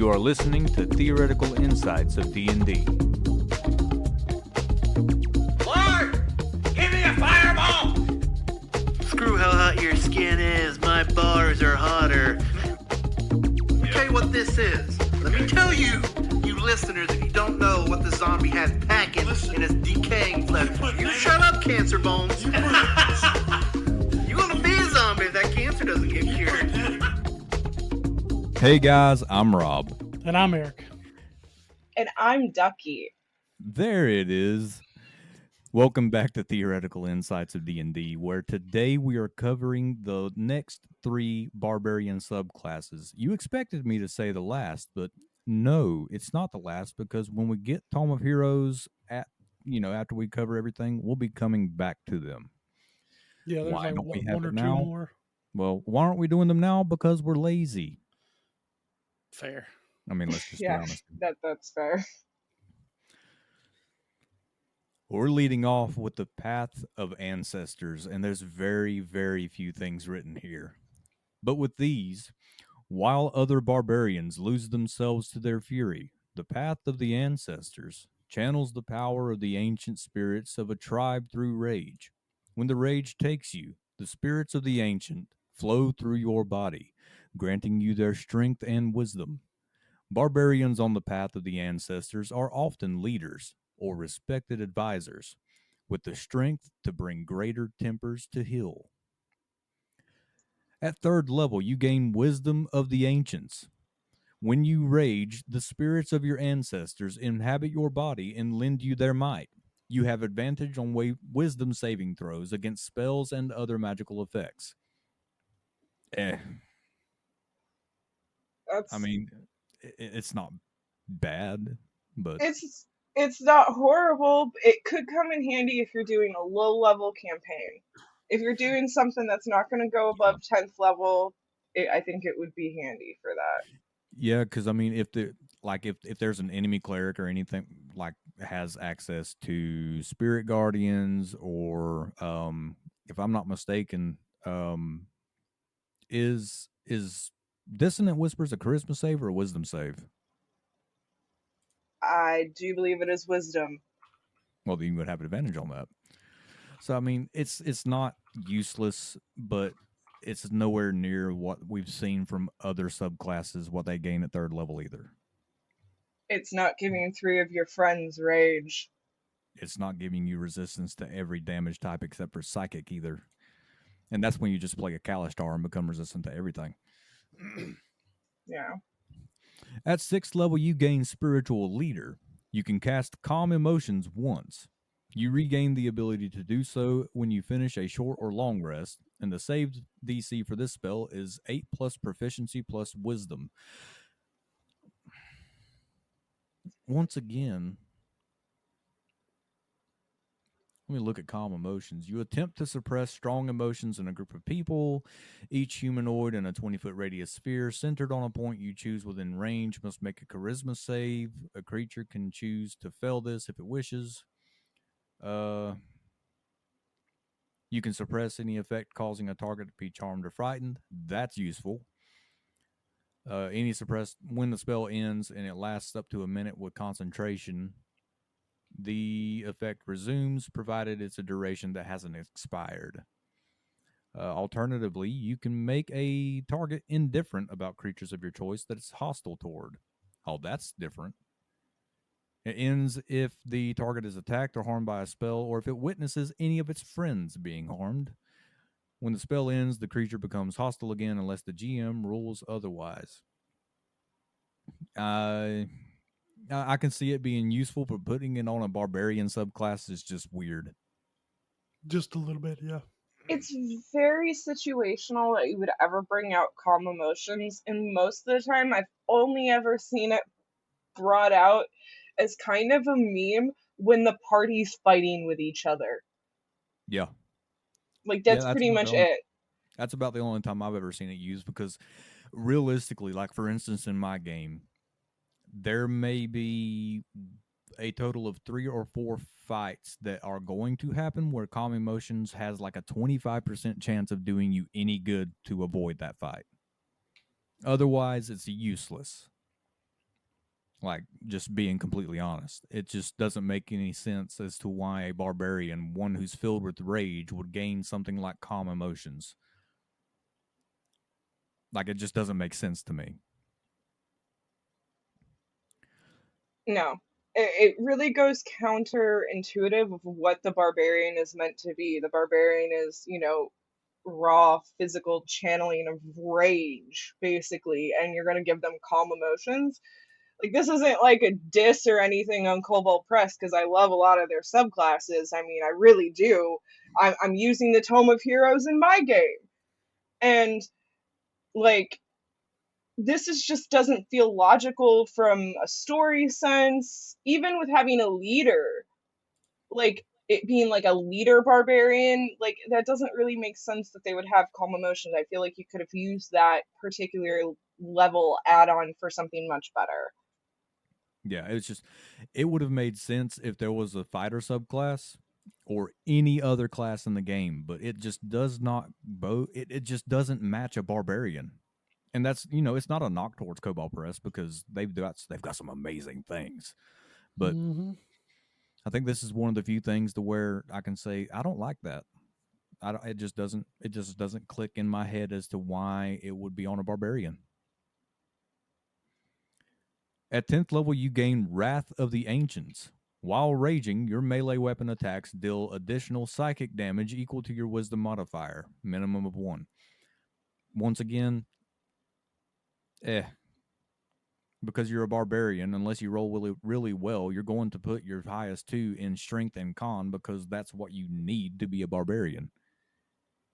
You are listening to Theoretical Insights of D&D. Lord, give me a fireball! Screw how hot your skin is, my bars are hotter. Let me tell you what this is. Let me tell you, you listeners, if you don't know what the zombie has packing in his decaying flesh, you shut up, cancer bones. You gonna be a zombie if that cancer doesn't get cured. Hey guys, I'm Rob. And I'm Eric. And I'm Ducky. There it is. Welcome back to Theoretical Insights of D&D, where today we are covering the next 3 Barbarian subclasses. You expected me to say the last, but no, it's not the last, because when we get Tome of Heroes after we cover everything, we'll be coming back to them. Yeah, there's Why like don't we have one or it two now? more. Well, why aren't we doing them now? Because we're lazy. Fair. I mean, let's just be Yeah, honest. that's fair. We're leading off with the Path of Ancestors, and there's very, very few things written here. But with these, while other barbarians lose themselves to their fury, the Path of the Ancestors channels the power of the ancient spirits of a tribe through rage. When the rage takes you, the spirits of the ancient flow through your body, granting you their strength and wisdom. Barbarians on the Path of the Ancestors are often leaders or respected advisors, with the strength to bring greater tempers to heal. At 3rd level, you gain Wisdom of the Ancients. When you rage, the spirits of your ancestors inhabit your body and lend you their might. You have advantage on wisdom saving throws against spells and other magical effects. I mean, it's not bad, but It's not horrible. It could come in handy if you're doing a low level campaign. If you're doing something that's not going to go above 10th level, I think it would be handy for that. Yeah, because I mean, if there's an enemy cleric or anything like has access to spirit guardians, or if I'm not mistaken, is Dissonant Whispers a charisma save or a wisdom save? I do believe it is wisdom. Well, then you would have an advantage on that. So I mean, it's not useless, but it's nowhere near what we've seen from other subclasses, what they gain at 3rd level either. It's not giving 3 of your friends rage. It's not giving you resistance to every damage type except for psychic either. And that's when you just play a Kalistar and become resistant to everything. Yeah. At 6th level, you gain Spiritual Leader. You can cast Calm Emotions once. You regain the ability to do so when you finish a short or long rest, and the saved DC for this spell is 8 plus proficiency plus wisdom. Once again, let me look at calm emotions. You attempt to suppress strong emotions in a group of people. Each humanoid in a 20-foot radius sphere centered on a point you choose within range must make a charisma save. A creature can choose to fail this if it wishes. You can suppress any effect causing a target to be charmed or frightened. That's useful. Any suppressed when the spell ends and it lasts up to a minute with concentration, the effect resumes, provided it's a duration that hasn't expired. Alternatively, you can make a target indifferent about creatures of your choice that it's hostile toward. Oh, that's different. It ends if the target is attacked or harmed by a spell, or if it witnesses any of its friends being harmed. When the spell ends, the creature becomes hostile again unless the GM rules otherwise. I can see it being useful, but putting it on a barbarian subclass is just weird. Just a little bit, yeah. It's very situational that you would ever bring out calm emotions, and most of the time I've only ever seen it brought out as kind of a meme when the party's fighting with each other. Yeah. Like, that's pretty much it. That's about the only time I've ever seen it used, because realistically, like for instance in my game, there may be a total of 3 or 4 fights that are going to happen where calm emotions has like a 25% chance of doing you any good to avoid that fight. Otherwise, it's useless. Like, just being completely honest. It just doesn't make any sense as to why a barbarian, one who's filled with rage, would gain something like calm emotions. Like, it just doesn't make sense to me. No. It really goes counterintuitive of what the barbarian is meant to be. The barbarian is, raw physical channeling of rage, basically, and you're going to give them calm emotions. Like, this isn't like a diss or anything on Kobold Press, because I love a lot of their subclasses. I mean, I really do. I'm using the Tome of Heroes in my game. And, like, this is just doesn't feel logical from a story sense, even with having a leader. Like, it being like a leader barbarian, like, that doesn't really make sense that they would have calm emotions. I feel like you could have used that particular level add-on for something much better. Yeah, it's just, it would have made sense if there was a fighter subclass or any other class in the game, but it just does not it just doesn't match a barbarian. And that's, it's not a knock towards Kobold Press, because they've got some amazing things. But Mm-hmm. I think this is one of the few things to where I can say I don't like that. It just doesn't click in my head as to why it would be on a barbarian. At 10th level, you gain Wrath of the Ancients. While raging, your melee weapon attacks deal additional psychic damage equal to your wisdom modifier, minimum of 1. Once again, because you're a barbarian, unless you roll really, really well, you're going to put your highest 2 in strength and con, because that's what you need to be a barbarian.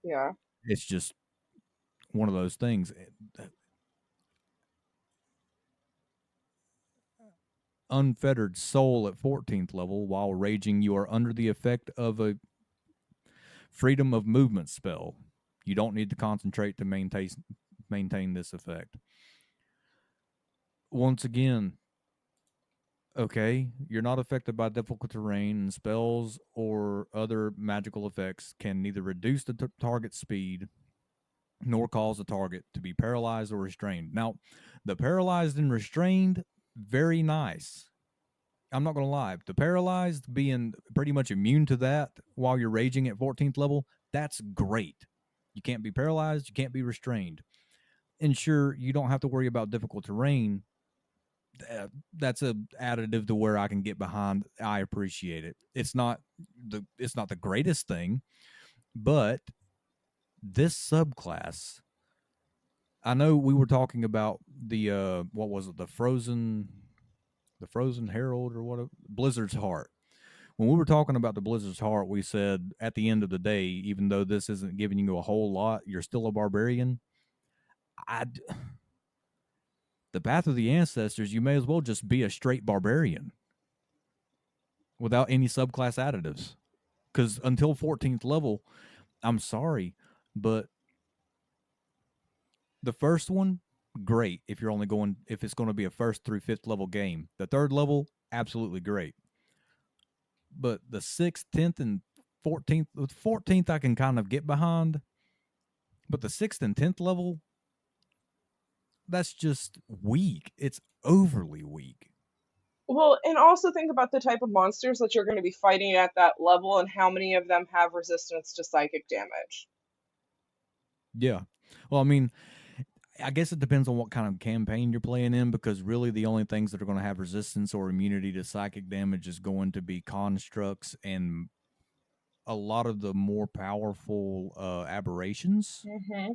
Yeah. It's just one of those things. Unfettered Soul at 14th level. While raging, you are under the effect of a freedom of movement spell. You don't need to concentrate to maintain this effect. Once again, okay, you're not affected by difficult terrain, and spells or other magical effects can neither reduce the target's speed nor cause the target to be paralyzed or restrained. Now, the paralyzed and restrained, very nice. I'm not going to lie. The paralyzed being pretty much immune to that while you're raging at 14th level, that's great. You can't be paralyzed, you can't be restrained. And sure, you don't have to worry about difficult terrain. That's a additive to where I can get behind. I appreciate it. It's not the greatest thing, but this subclass, I know we were talking about the what was it, the Frozen Herald, or what, Blizzard's Heart. When we were talking about the Blizzard's Heart, we said at the end of the day, even though this isn't giving you a whole lot, you're still a barbarian. The Path of the Ancestors, you may as well just be a straight barbarian without any subclass additives. Because until 14th level, I'm sorry, but the first one, great if it's going to be a 1st through 5th level game. The 3rd level, absolutely great. But the 6th, 10th, and 14th I can kind of get behind. But the 6th and 10th level, that's just weak. It's overly weak. Well, and also think about the type of monsters that you're going to be fighting at that level and how many of them have resistance to psychic damage. Yeah. Well, I mean, I guess it depends on what kind of campaign you're playing in, because really the only things that are going to have resistance or immunity to psychic damage is going to be constructs and a lot of the more powerful aberrations. Mm-hmm.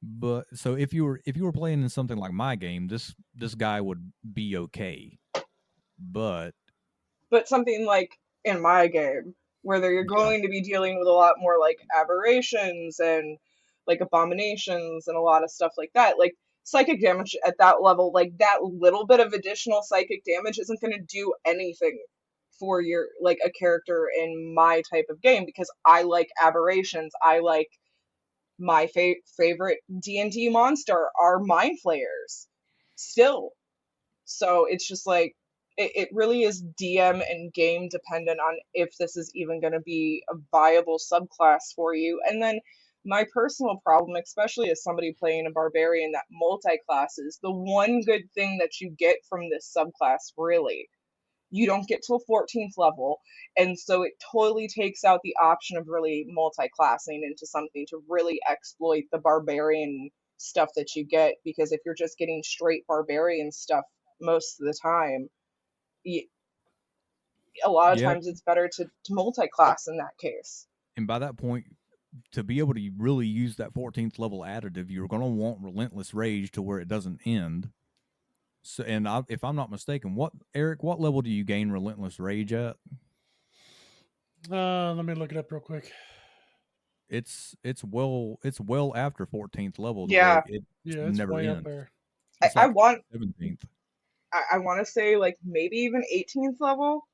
But so if you were playing in something like my game, this guy would be okay. But something like in my game, where you're going to be dealing with a lot more like aberrations and like abominations and a lot of stuff like that. Like, psychic damage at that level, like that little bit of additional psychic damage isn't going to do anything for your like a character in my type of game, because I like aberrations. I like my favorite D&D monster are mind flayers still. So it's just like it really is DM and game dependent on if this is even going to be a viable subclass for you. And then My personal problem, especially as somebody playing a barbarian that multi-classes, the one good thing that you get from this subclass, really, you don't get to a 14th level, and so it totally takes out the option of really multi-classing into something to really exploit the barbarian stuff that you get, because if you're just getting straight barbarian stuff most of the time, a lot of Yeah, times it's better to multi-class in that case. and by that point, to be able to really use that 14th level additive, you're going to want Relentless Rage to where it doesn't end. So, and if I'm not mistaken, Eric, what level do you gain Relentless Rage at? Let me look it up real quick. It's well after 14th level to Yeah. where it Yeah, it's never way up ends. there. It's I like want 17th. I want to say like maybe even 18th level.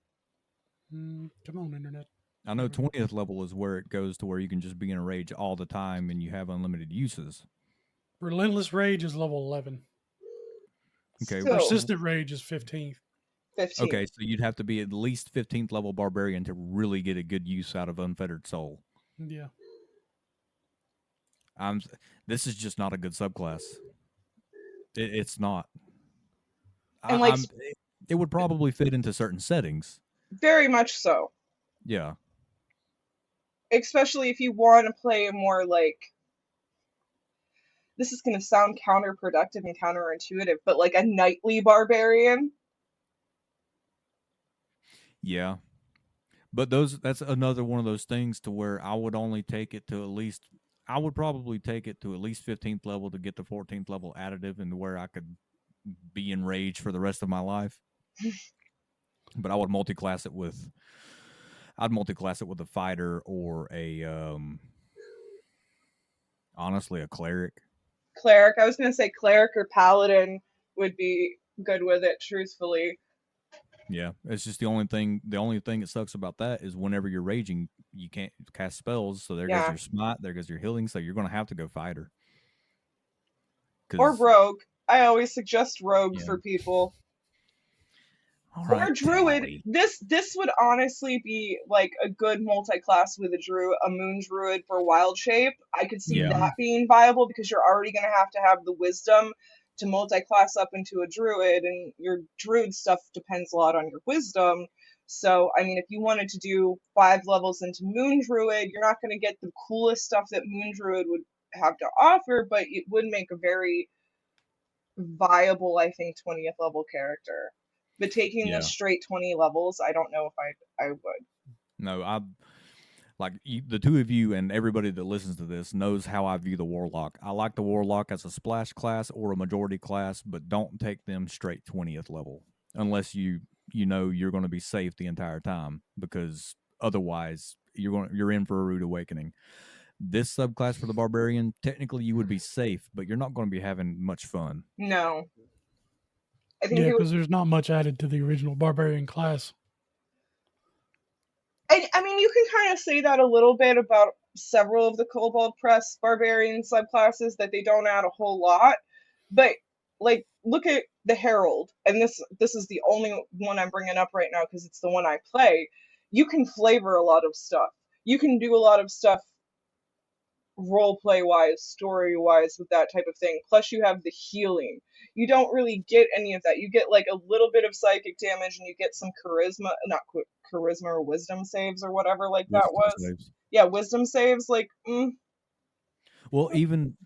Come on, internet. I know 20th level is where it goes to where you can just be in a rage all the time and you have unlimited uses. Relentless Rage is level 11. Okay. So, Persistent Rage is 15th. 15. Okay, so you'd have to be at least 15th level barbarian to really get a good use out of Unfettered Soul. Yeah. This is just not a good subclass. It's not. And like it would probably fit into certain settings. very much so. Yeah. Especially if you want to play a more like, this is going to sound counterproductive and counterintuitive, but like a knightly barbarian. Yeah. But that's another one of those things to where I would only take it to at least, I would probably take it to at least 15th level to get the 14th level additive and where I could be in rage for the rest of my life. But I would multi-class it with a fighter or honestly, a cleric. Cleric. I was going to say cleric or paladin would be good with it, truthfully. Yeah, it's just the only thing that sucks about that is whenever you're raging, you can't cast spells. So there goes your smite, there goes your healing. So you're going to have to go fighter. Or rogue. I always suggest rogue for people. Right, or druid. Tally. This would honestly be like a good multi-class with a moon druid for wild shape. I could see that being viable because you're already going to have the wisdom to multi-class up into a druid, and your druid stuff depends a lot on your wisdom. So, I mean, if you wanted to do 5 levels into moon druid, you're not going to get the coolest stuff that moon druid would have to offer, but it would make a very viable, I think, 20th level character. But taking the straight 20 levels, I don't know if I would. No, the two of you and everybody that listens to this knows how I view the Warlock. I like the Warlock as a splash class or a majority class, but don't take them straight 20th level unless you know you're going to be safe the entire time, because otherwise you're in for a rude awakening. This subclass for the Barbarian, technically you would be safe, but you're not going to be having much fun. No. I think because there's not much added to the original Barbarian class. I mean, you can kind of say that a little bit about several of the Kobold Press Barbarian subclasses, that they don't add a whole lot. But, like, look at the Herald, and this is the only one I'm bringing up right now because it's the one I play. You can flavor a lot of stuff. You can do a lot of stuff roleplay-wise, story-wise with that type of thing. Plus, you have the healing. You don't really get any of that. You get, like, a little bit of psychic damage, and you get some charisma, not charisma or wisdom saves or whatever like wisdom that was. Saves. Yeah, wisdom saves, like, Well, even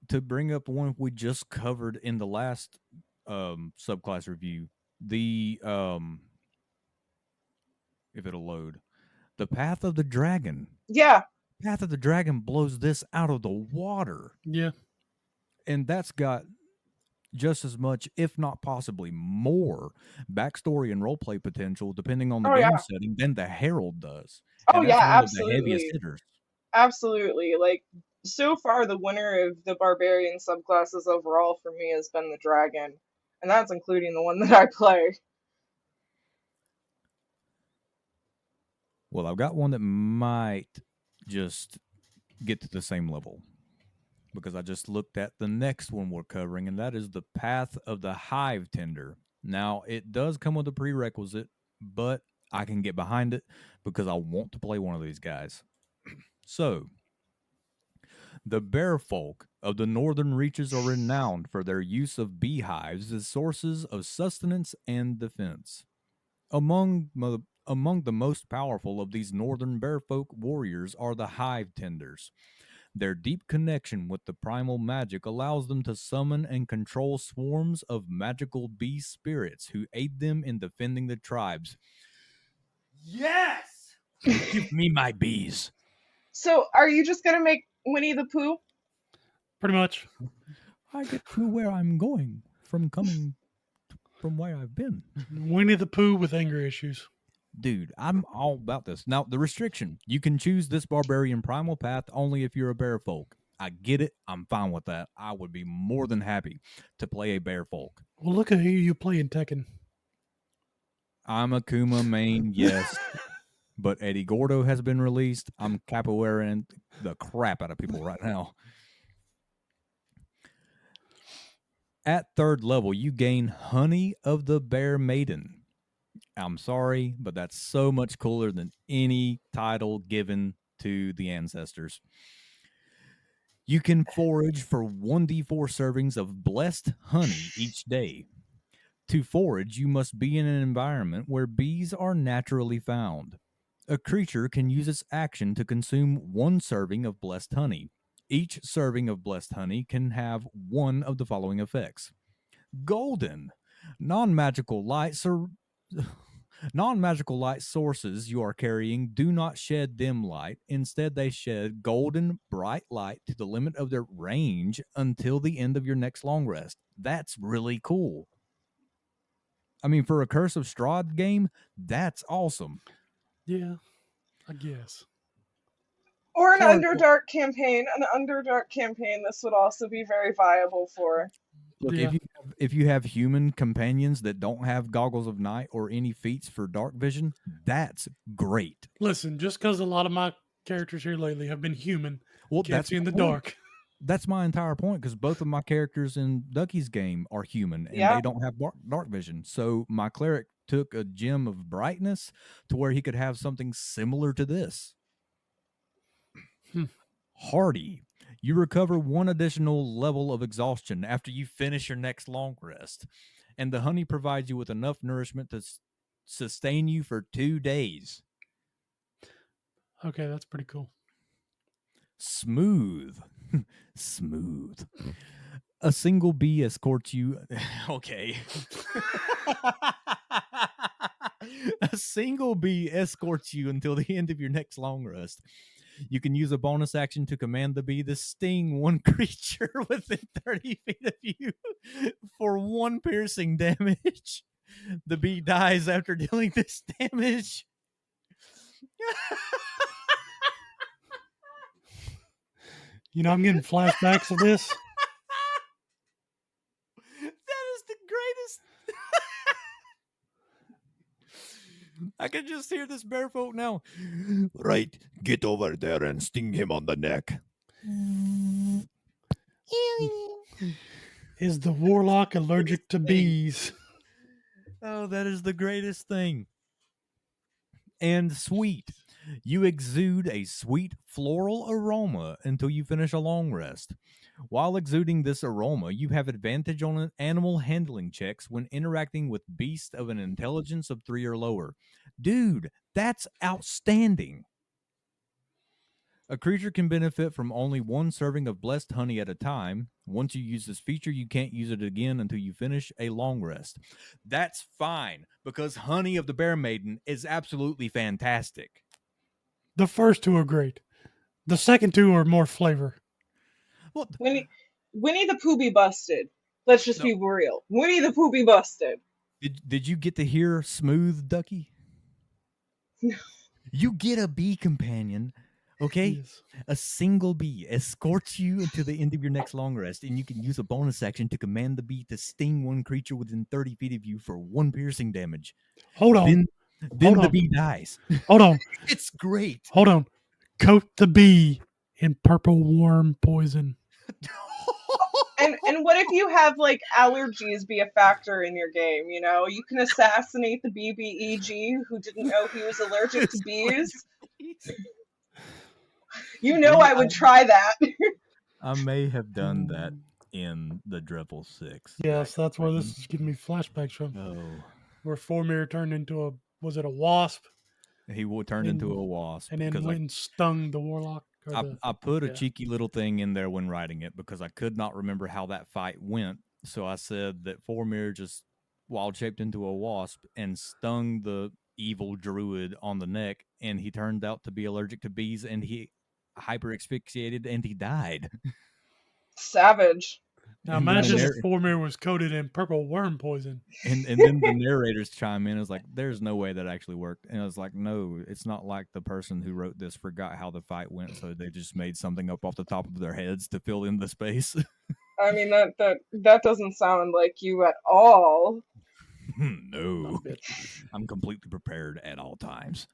to bring up one we just covered in the last subclass review, the if it'll load, the Path of the Dragon. Yeah. Path of the Dragon blows this out of the water. Yeah. And that's got just as much, if not possibly more, backstory and roleplay potential, depending on the game setting, than the Herald does. And that's one absolutely. Of the heaviest hitters. Absolutely. Like, so far, the winner of the Barbarian subclasses overall for me has been the Dragon. And that's including the one that I play. Well, I've got one that might just get to the same level, because I just looked at the next one we're covering, and that is the Path of the Hive Tender. Now, it does come with a prerequisite, but I can get behind it because I want to play one of these guys. So, The bear folk of the northern reaches are renowned for their use of beehives as sources of sustenance and defense. Among the most powerful of these northern bear folk warriors are the hive tenders. Their deep connection with the primal magic allows them to summon and control swarms of magical bee spirits who aid them in defending the tribes. Yes! Give me my bees. So, are you just gonna make Winnie the Pooh? Pretty much. I get to where I'm going from where I've been. Winnie the Pooh with anger issues. Dude, I'm all about this. Now, the restriction. You can choose this barbarian primal path only if you're a bear folk. I get it. I'm fine with that. I would be more than happy to play a bear folk. Well, look at who you play in Tekken. I'm a Kuma main, yes. But Eddie Gordo has been released. I'm capoeiraing the crap out of people right now. At 3rd level, you gain Honey of the Bear Maiden. I'm sorry, but that's so much cooler than any title given to the ancestors. You can forage for 1d4 servings of blessed honey each day. To forage, you must be in an environment where bees are naturally found. A creature can use its action to consume 1 serving of blessed honey. Each serving of blessed honey can have one of the following effects. Golden. Non-magical light sources you are carrying do not shed dim light. Instead, they shed golden, bright light to the limit of their range until the end of your next long rest. That's really cool. I mean, for a Curse of Strahd game, that's awesome. Yeah, I guess. Or an Underdark campaign. An Underdark campaign this would also be very viable for. Look, Yeah. if you have human companions that don't have goggles of night or any feats for dark vision, that's great. Listen, just because a lot of my characters here lately have been human, Well, can't see in the dark. That's my entire point, because both of my characters in Ducky's game are human and Yeah. they don't have dark vision. So my cleric took a gem of brightness to where he could have something similar to this. Hardy. You recover 1 additional level of exhaustion after you finish your next long rest. And the honey provides you with enough nourishment to sustain you for 2 days. Okay, that's pretty cool. Smooth. Smooth. A single bee escorts you. Okay. A single bee escorts you until the end of your next long rest. You can use a bonus action to command the bee to sting 1 creature within 30 feet of you for 1 piercing damage. The bee dies after dealing this damage. You know, I'm getting flashbacks of this. That is the greatest. I can just hear this barefoot now. Right, get over there and sting him on the neck. Is the warlock allergic to bees? Oh, that is the greatest thing. And sweet. You exude a sweet floral aroma until you finish a long rest. While exuding this aroma, you have advantage on animal handling checks when interacting with beasts of an intelligence of 3 or lower. Dude, that's outstanding. A creature can benefit from only 1 serving of blessed honey at a time. Once you use this feature, you can't use it again until you finish a long rest. That's fine, because Honey of the Bear Maiden is absolutely fantastic. The first 2 are great. The second 2 are more flavor. Well, Winnie the Pooh be busted. Let's just be real. Winnie the Pooh be busted. did you get to hear Smooth, Ducky? No. You get a bee companion, okay? Yes. A single bee escorts you until the end of your next long rest, and you can use a bonus action to command the bee to sting 1 creature within 30 feet of you for 1 piercing damage. Hold on. Then Hold the on. bee dies. Hold on. It's great. Hold on. Coat the bee in purple worm poison. And what if you have like allergies be a factor in your game? You know, you can assassinate the BBEG who didn't know he was allergic to bees. You know, I would try that. I may have done that in the Dribble 6. Yes, that's where actually. this is giving me flashbacks from. Oh. Where Formir turned into a, was it a wasp? He turned into a wasp. And then because went and stung the warlock. I put a yeah. cheeky little thing in there when writing it because I could not remember how that fight went. So I said that Formir just wild shaped into a wasp and stung the evil druid on the neck, and he turned out to be allergic to bees, and he hyper asphyxiated and he died. Savage. Now And then imagine the if Formir was coated in purple worm poison. and then the narrators chime in. It's like, there's no way that actually worked. And I was like, no, it's not like the person who wrote this forgot how the fight went, so they just made something up off the top of their heads to fill in the space. I mean that doesn't sound like you at all. No, I'm completely prepared at all times.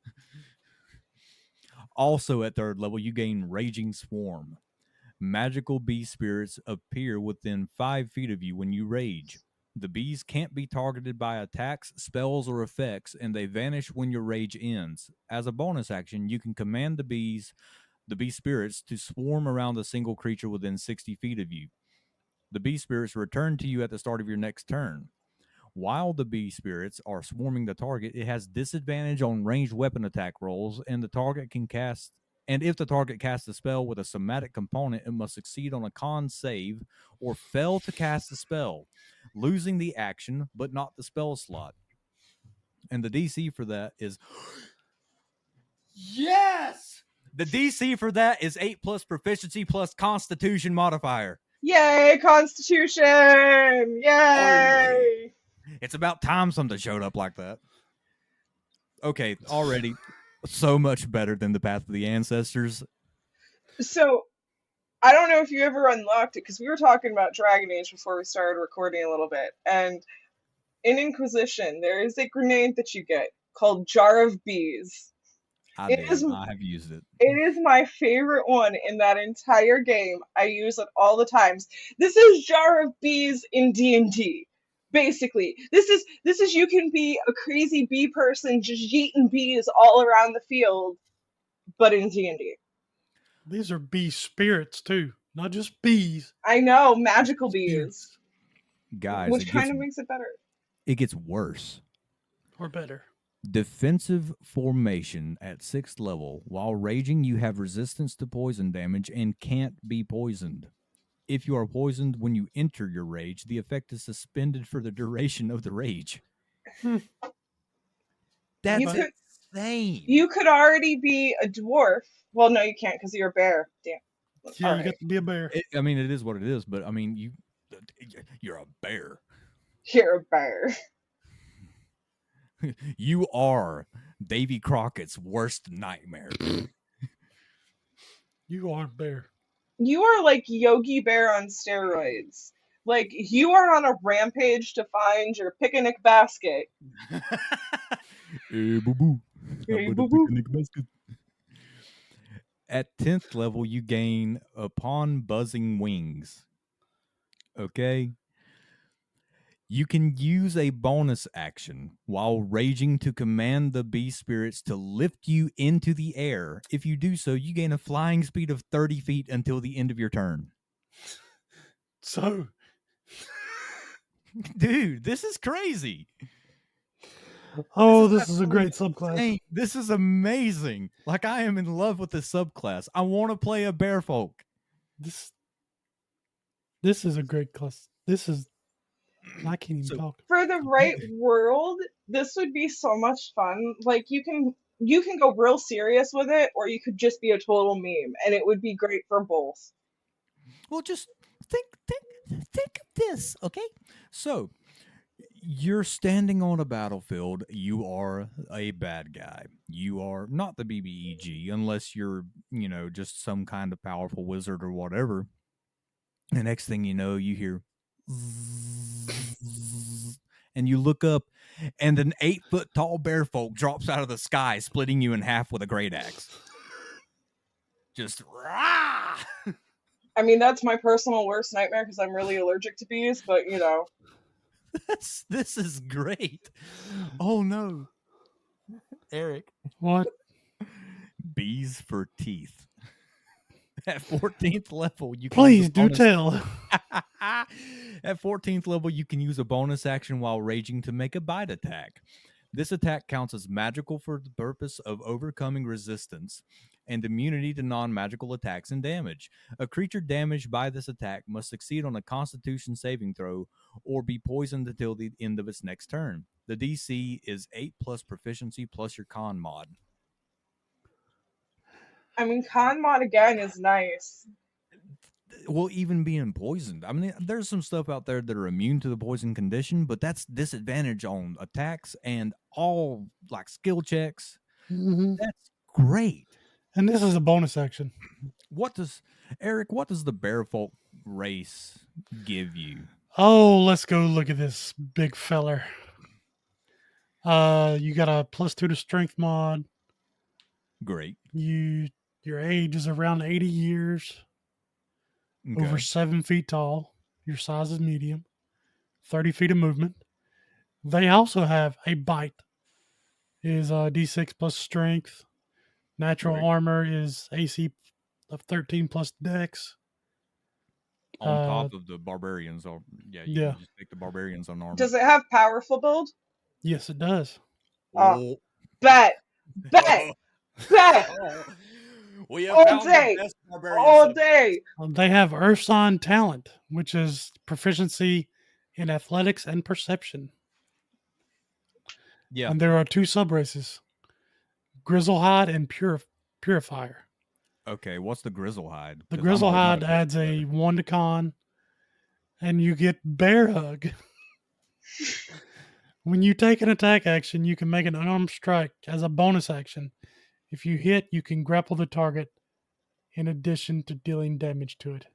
Also, at third level, you gain Raging Swarm. Magical bee spirits appear within 5 feet of you when you rage. The bees can't be targeted by attacks, spells, or effects, and they vanish when your rage ends. As a bonus action, you can command the bee spirits, to swarm around a single creature within 60 feet of you. The bee spirits return to you at the start of your next turn. While the bee spirits are swarming the target, it has disadvantage on ranged weapon attack rolls, and the target can cast. And if the target casts a spell with a somatic component, it must succeed on a con save or fail to cast the spell, losing the action but not the spell slot. And the DC for that is yes. The DC for that is 8 plus proficiency plus Constitution modifier. Yay, Constitution! Yay! It's about time something showed up like that. Okay, already so much better than the Path of the Ancestors. So, I don't know if you ever unlocked it, because we were talking about Dragon Age before we started recording a little bit, and in Inquisition, there is a grenade that you get called Jar of Bees. I have used it. It is my favorite one in that entire game. I use it all the times. This is Jar of Bees in D&D. Basically, this is you can be a crazy bee person just yeeting bees all around the field, but in D&D. These are bee spirits too, not just bees. I know, magical bees. Guys, which kind of makes it better. It gets worse. Or better. Defensive formation at 6th level. While raging, you have resistance to poison damage and can't be poisoned. If you are poisoned when you enter your rage, the effect is suspended for the duration of the rage. That's insane. You could already be a dwarf. Well, no, you can't because you're a bear. Damn. Yeah, you got to be a bear. I mean, it is what it is, but I mean, you're a bear. You're a bear. You are Davy Crockett's worst nightmare. You are a bear. You are like Yogi Bear on steroids. Like, you are on a rampage to find your picnic basket. Hey, boo-boo. Hey, boo-boo. Picnic basket. At 10th level, you gain Upon Buzzing Wings. Okay? You can use a bonus action while raging to command the bee spirits to lift you into the air. If you do so, you gain a flying speed of 30 feet until the end of your turn. So, dude, this is crazy. Oh, this is a great subclass. Insane. This is amazing. Like, I am in love with this subclass. I want to play a bear folk. This is a great class. I can't even talk. For the right world, this would be so much fun. Like, you can go real serious with it, or you could just be a total meme, and it would be great for both. Well, just think of this, okay? So, you're standing on a battlefield. You are a bad guy. You are not the BBEG, unless you're, just some kind of powerful wizard or whatever. The next thing you know, you hear and you look up, and an 8-foot tall bear folk drops out of the sky, splitting you in half with a great axe. Just rah! I mean, that's my personal worst nightmare because I'm really allergic to bees, but This is great. Oh no. Eric. What? Bees for teeth. At 14th level, you can Please use a do bonus. tell. At 14th level, you can use a bonus action while raging to make a bite attack. This attack counts as magical for the purpose of overcoming resistance and immunity to non-magical attacks and damage. A creature damaged by this attack must succeed on a Constitution saving throw or be poisoned until the end of its next turn. The DC is 8 plus proficiency plus your con mod. I mean, con mod again is nice. Well, even being poisoned. I mean, there's some stuff out there that are immune to the poison condition, but that's disadvantage on attacks and all like skill checks. Mhm. That's great. And this is a bonus action. What does the Bearfolk race give you? Oh, let's go look at this big feller. You got a +2 to strength mod. Great. Your age is around 80 years. Okay. Over 7 feet tall. Your size is medium. 30 feet of movement. They also have a bite. Is D6 plus strength. Natural Right. armor is AC of 13 plus dex. On top of the barbarians, or you yeah. can just take the barbarians on armor. Does it have powerful build? Yes, it does. Oh. Bet. We have All found day. the best barbarian All sub- day. They have Earth Sign Talent, which is proficiency in athletics and perception. Yeah. And there are 2 subraces, Grizzlehide and Purifier. Okay, what's the Grizzlehide? The 'Cause I'm all about Grizzlehide it. adds a 1 to con, and you get Bear Hug. When you take an attack action, you can make an unarmed strike as a bonus action. If you hit, you can grapple the target in addition to dealing damage to it.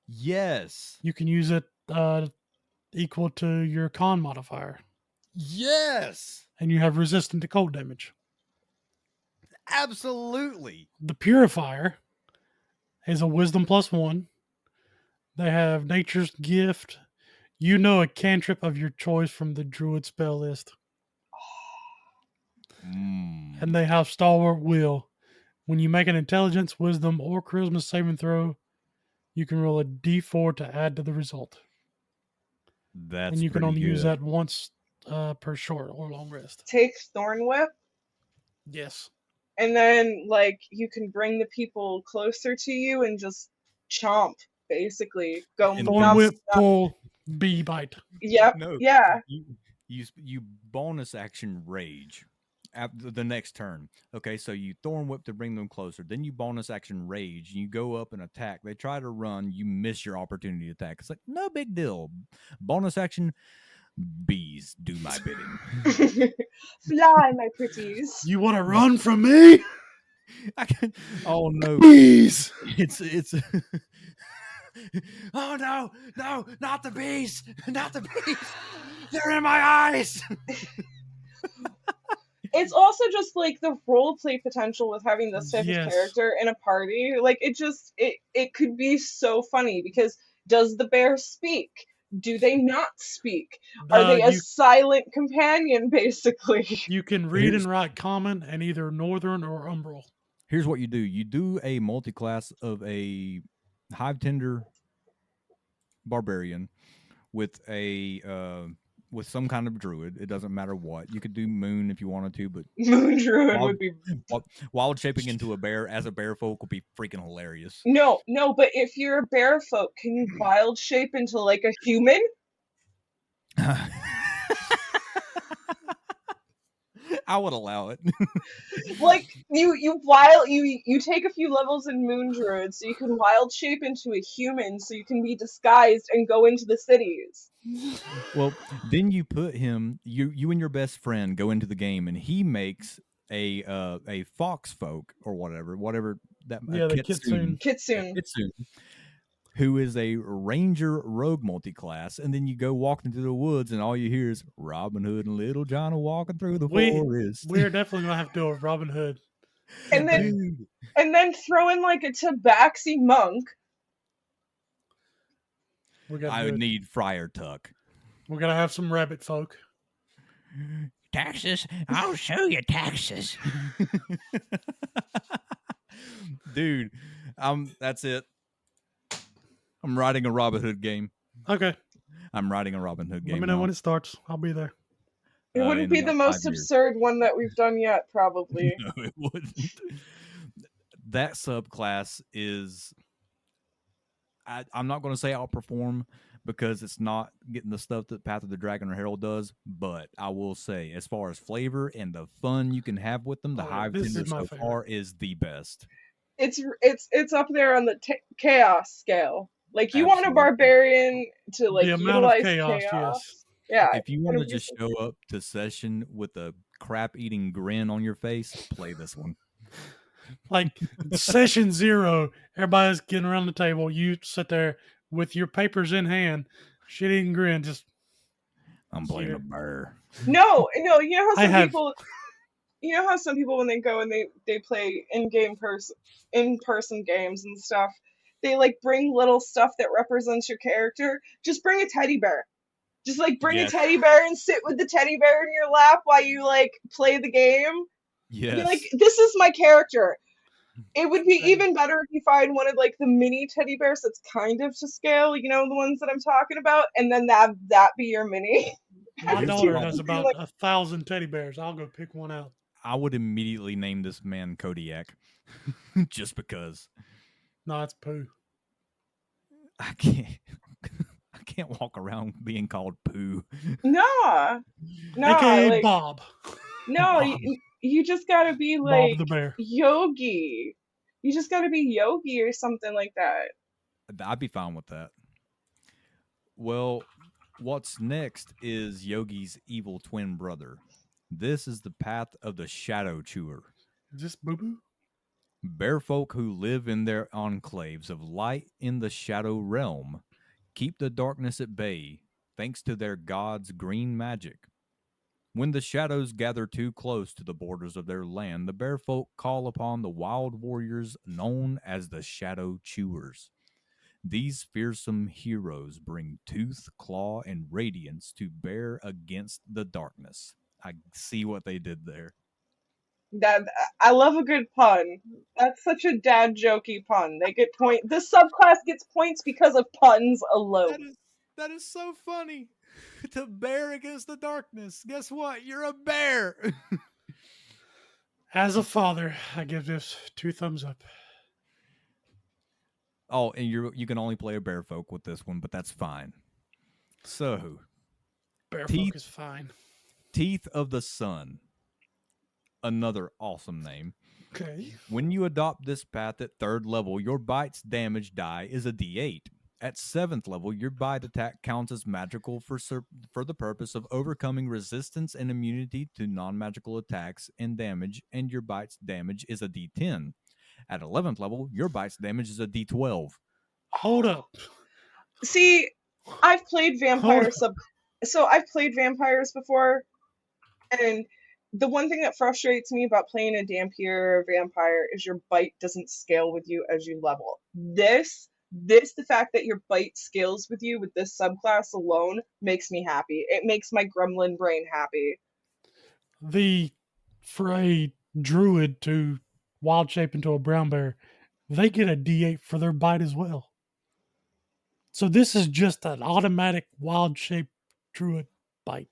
Yes. You can use it equal to your con modifier, Yes. and you have resistant to cold damage. Absolutely. The Purifier is a wisdom +1. They have Nature's Gift. You know a cantrip of your choice from the Druid spell list. And they have Stalwart Will. When you make an intelligence, wisdom, or charisma saving throw, you can roll a d4 to add to the result. That's and you can pretty only use good. that once per short or long rest. Take Thorn Whip, Yes. and then like you can bring the people closer to you and just chomp, basically. Go And Thorn nuts. Whip, pull, bee bite. Yep. No. Yeah. You bonus action rage at the next turn. Okay, so you thorn whip to bring them closer. Then you bonus action rage. You go up and attack. They try to run. You miss your opportunity to attack. It's like no big deal. Bonus action. Bees do my bidding. Fly, my pretties. You want to run from me? Oh no! Bees! It's. Oh no! No! Not the bees! Not the bees! They're in my eyes. It's also just like the role play potential with having this type Yes. of character in a party. Like it could be so funny because does the bear speak? Do they not speak? Are they a silent companion, basically? You can read and write common and either northern or umbral. Here's what you do. You do a multi-class of a hive tender barbarian with a with some kind of druid. It doesn't matter what. You could do moon if you wanted to, but Moon Druid would be wild shaping into a bear as a bear folk would be freaking hilarious. no, but if you're a bear folk, can you wild shape into like a human? I would allow it. Like you take a few levels in Moon Druid so you can wild shape into a human so you can be disguised and go into the cities. Well, then you put him. You and your best friend go into the game, and he makes a fox folk or whatever that. Yeah, the Kitsune. Kitsune. Who is a ranger rogue multi-class, and then you go walking through the woods, and all you hear is Robin Hood and Little John are walking through the forest. We're definitely gonna have to do a Robin Hood. And then throw in like a tabaxi monk. I would need Friar Tuck. We're gonna have some rabbit folk. Taxes? I'll show you taxes. Dude, That's it. I'm writing a Robin Hood game. Okay. I'm writing a Robin Hood game. Let me know now. when it starts. I'll be there. It wouldn't In be the about most 5 years. absurd one that we've done yet, probably. No, it wouldn't. That subclass is. I'm not going to say outperform because it's not getting the stuff that Path of the Dragon or Herald does, but I will say, as far as flavor and the fun you can have with them, the Oh, yeah, Hive this is Tender my so favorite. far is the best. It's up there on the chaos scale. Like, you want a Absolutely. barbarian to like The amount of utilize chaos, chaos. yes. Yeah. If you want to it'd be just so show up to session with a crap-eating grin on your face, play this one. Like session 0, everybody's getting around the table. You sit there with your papers in hand, shit eating grin. Just I'm playing a Here. bear. No, you know how I some have- people, when they go and they play in-person games and stuff, they like bring little stuff that represents your character. Just bring a teddy bear. Just like bring Yes. a teddy bear and sit with the teddy bear in your lap while you like play the game. Yes. Be like, this is my character. It would be Same. even better if you find one of like the mini teddy bears that's kind of to scale, you know, the ones that I'm talking about, and then that be your mini. my Here's the daughter problem. has about 1,000 teddy bears. I'll go pick one out. I would immediately name this man Kodiak just because No, it's poo. I can't walk around being called poo. No, AKA like, Bob. no, Bob. you just gotta be like Bob the bear. Yogi. You just gotta be Yogi or something like that. I'd be fine with that. Well, what's next is Yogi's evil twin brother. This is the path of the Shadow Chewer. Is this Boo Boo? Bear folk who live in their enclaves of light in the shadow realm keep the darkness at bay thanks to their god's green magic. When the shadows gather too close to the borders of their land, the bear folk call upon the wild warriors known as the Shadow Chewers. These fearsome heroes bring tooth, claw, and radiance to bear against the darkness. I see what they did there. That I love a good pun. That's such a dad jokey pun. They get point. This subclass gets points because of puns alone. That is so funny. To bear against the darkness. Guess what? You're a bear. As a father, I give this 2 thumbs up. Oh, and you can only play a bear folk with this one, but that's fine. So, Bear Teeth. folk is fine. Teeth of the Sun. Another awesome name. Okay. When you adopt this path at 3rd level, your bite's damage die is a d8. At 7th level, your bite attack counts as magical for the purpose of overcoming resistance and immunity to non-magical attacks and damage, and your bite's damage is a d10. At 11th level, your bite's damage is a d12. Hold up. See, I've played I've played vampires before, and the one thing that frustrates me about playing a Dampier or vampire is your bite doesn't scale with you as you level. The fact that your bite scales with you with this subclass alone makes me happy. It makes my gremlin brain happy. For a druid to wild shape into a brown bear, they get a D8 for their bite as well. So this is just an automatic wild shape druid bite.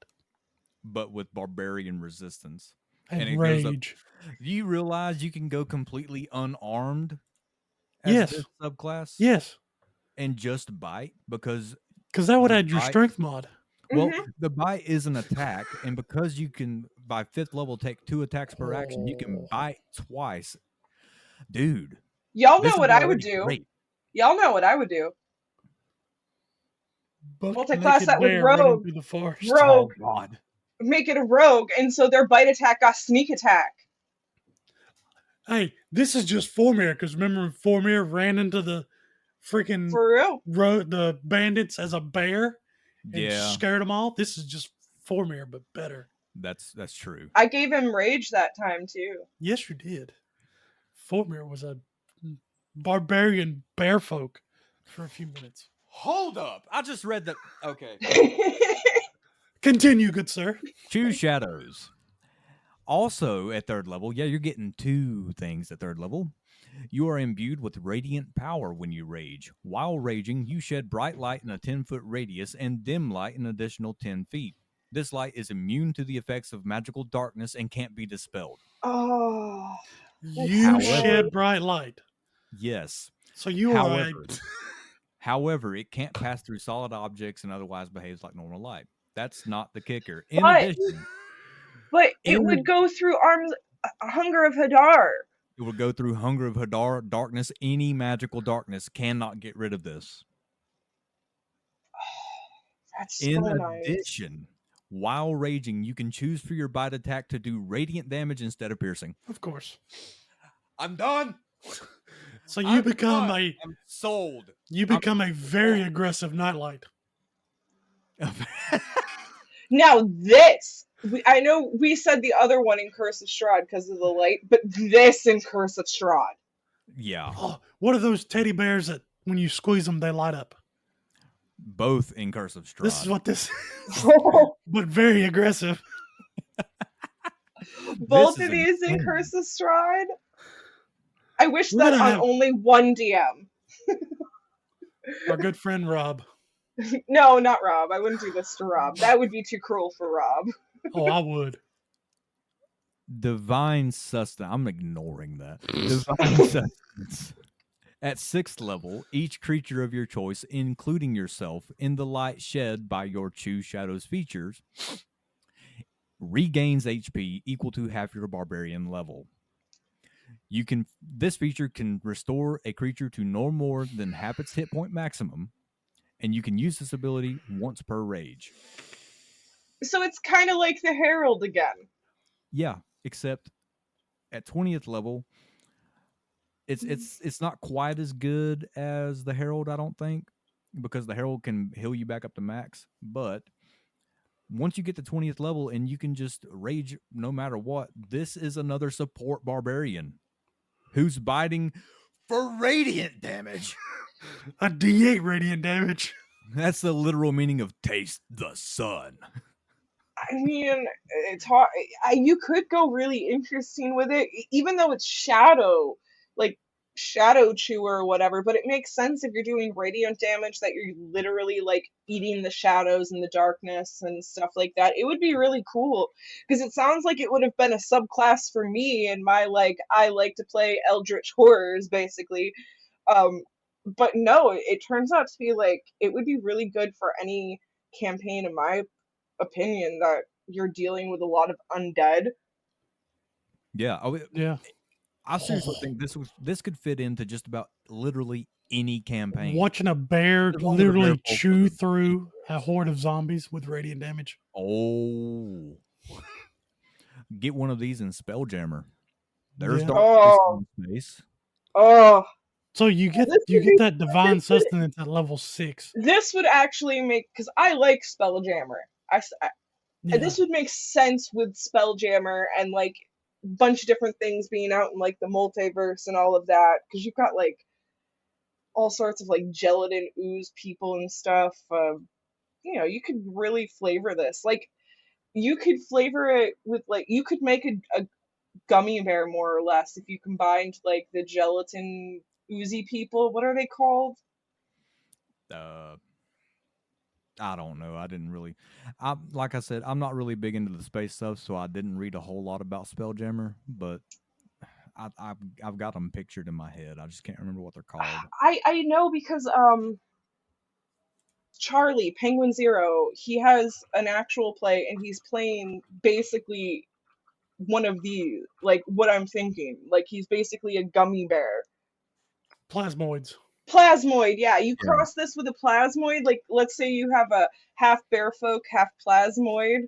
But with barbarian resistance. And it goes up. rage. Do you realize you can go completely unarmed as Yes. this subclass? Yes. And just bite? Because Because that would the add your bite- strength mod. Well, Mhm. the bite is an attack, and because you can, by 5th level, take 2 attacks per action, you can Oh. bite twice. Dude. Y'all this know is what I would already do. great. Y'all know what I would do. Buck Multi-class naked that with bear running rogue. through the forest. Rogue. Oh, God. Make it a rogue, and so their bite attack got sneak attack. Hey, this is just Formir, because remember Formir ran into the freaking For real. the bandits as a bear and Yeah, scared them all? This is just Formir, but better. that's true. I gave him rage that time too. Yes, you did. Formir was a barbarian bear folk for a few minutes. Hold up. I just read that. Okay. Continue, good sir. Choose Shadows. Also at 3rd level, yeah, you're getting 2 things at 3rd level. You are imbued with radiant power when you rage. While raging, you shed bright light in a 10-foot radius and dim light an additional 10 feet. This light is immune to the effects of magical darkness and can't be dispelled. Oh, that's You so However, shed nice. bright light. Yes. So you are a However, it can't pass through solid objects and otherwise behaves like normal light. That's not the kicker. In But addition, it in would go through arms hunger of Hadar. it will go through hunger of Hadar darkness. Any magical darkness cannot get rid of this. That's In so nice. addition, while raging, you can choose for your bite attack to do radiant damage instead of piercing. of course. I'm done. So you become I'm sold. a very aggressive nightlight. Now this, I know we said the other one in Curse of Strahd because of the light, but this in Curse of Strahd. Yeah, Oh, what are those teddy bears that when you squeeze them they light up? both in Curse of Strahd. This is what this but very aggressive. Both This of is these in insane. Curse of Strahd. I wish We're that gonna on have- only one DM. Our good friend Rob. No, not Rob. I wouldn't do this to Rob. That would be too cruel for Rob. Oh, I would. Divine Sustenance. I'm ignoring that. Divine Sustenance. At 6th level, each creature of your choice, including yourself, in the light shed by your Choose Shadows features, regains HP equal to half your barbarian level. This feature can restore a creature to no more than half its hit point maximum, and you can use this ability once per rage. So it's kind of like the Herald again. Yeah, except at 20th level, it's not quite as good as the Herald, I don't think, because the Herald can heal you back up to max. But once you get to 20th level and you can just rage no matter what, this is another support barbarian who's biting for radiant damage. A D8 radiant damage. That's the literal meaning of taste the sun. I mean, it's hard. You could go really interesting with it, even though it's shadow, like shadow chewer or whatever. But it makes sense if you're doing radiant damage that you're literally like eating the shadows and the darkness and stuff like that. It would be really cool because it sounds like it would have been a subclass for me and my I like to play eldritch horrors basically. But no, it turns out to be like it would be really good for any campaign in my opinion that you're dealing with a lot of undead. Yeah. Yeah. I seriously think this could fit into just about literally any campaign. Watching a bear As long as the bear literally falls chew for through a horde of zombies with radiant damage. Oh. Get one of these in Spelljammer. There's Yeah. dark Oh. space. Oh, So you get This would be that divine sustenance at level 6. this would actually make because I like Spelljammer. Yeah. This would make sense with Spelljammer and like a bunch of different things being out in like the multiverse and all of that because you've got like all sorts of like gelatin ooze people and stuff. You could really flavor this. Like you could flavor it with like you could make a gummy bear more or less if you combined like the gelatin oozy people. What are they called? I don't know. I didn't really. Like I said, I'm not really big into the space stuff, so I didn't read a whole lot about Spelljammer. But I've got them pictured in my head. I just can't remember what they're called. I know because Charlie Penguin Zero, he has an actual play and he's playing basically one of these, like what I'm thinking. Like he's basically a gummy bear. Plasmoids. Plasmoid, yeah. You Yeah. cross this with a plasmoid, like let's say you have a half bear folk, half plasmoid,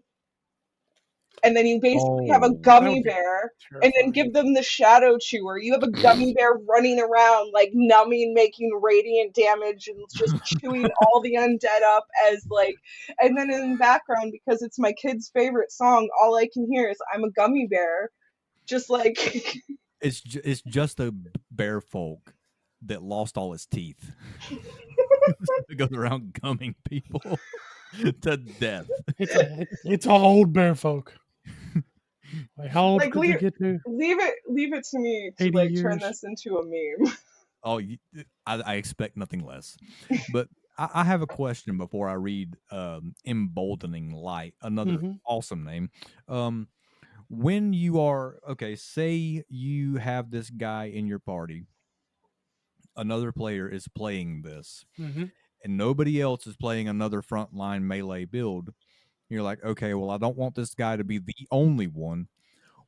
and then you basically have a Oh. gummy That would be bear, and then terrifying. give them the shadow chewer. You have a gummy bear running around, like numbing, making radiant damage, and just chewing all the undead up as like. And then in the background, because it's my kid's favorite song, all I can hear is "I'm a gummy bear," just like. It's just a bear folk that lost all its teeth. It goes around gumming people to death. It's a old bear folk. Like, how old Like could they get to? leave it to me to 80 like turn years. this into a meme. Oh, I expect nothing less. But I have a question before I read Emboldening Light, another hmm awesome name. When you are, okay, say you have this guy in your party, another player is playing this, hmm and nobody else is playing another frontline melee build. You're like, okay, well, I don't want this guy to be the only one.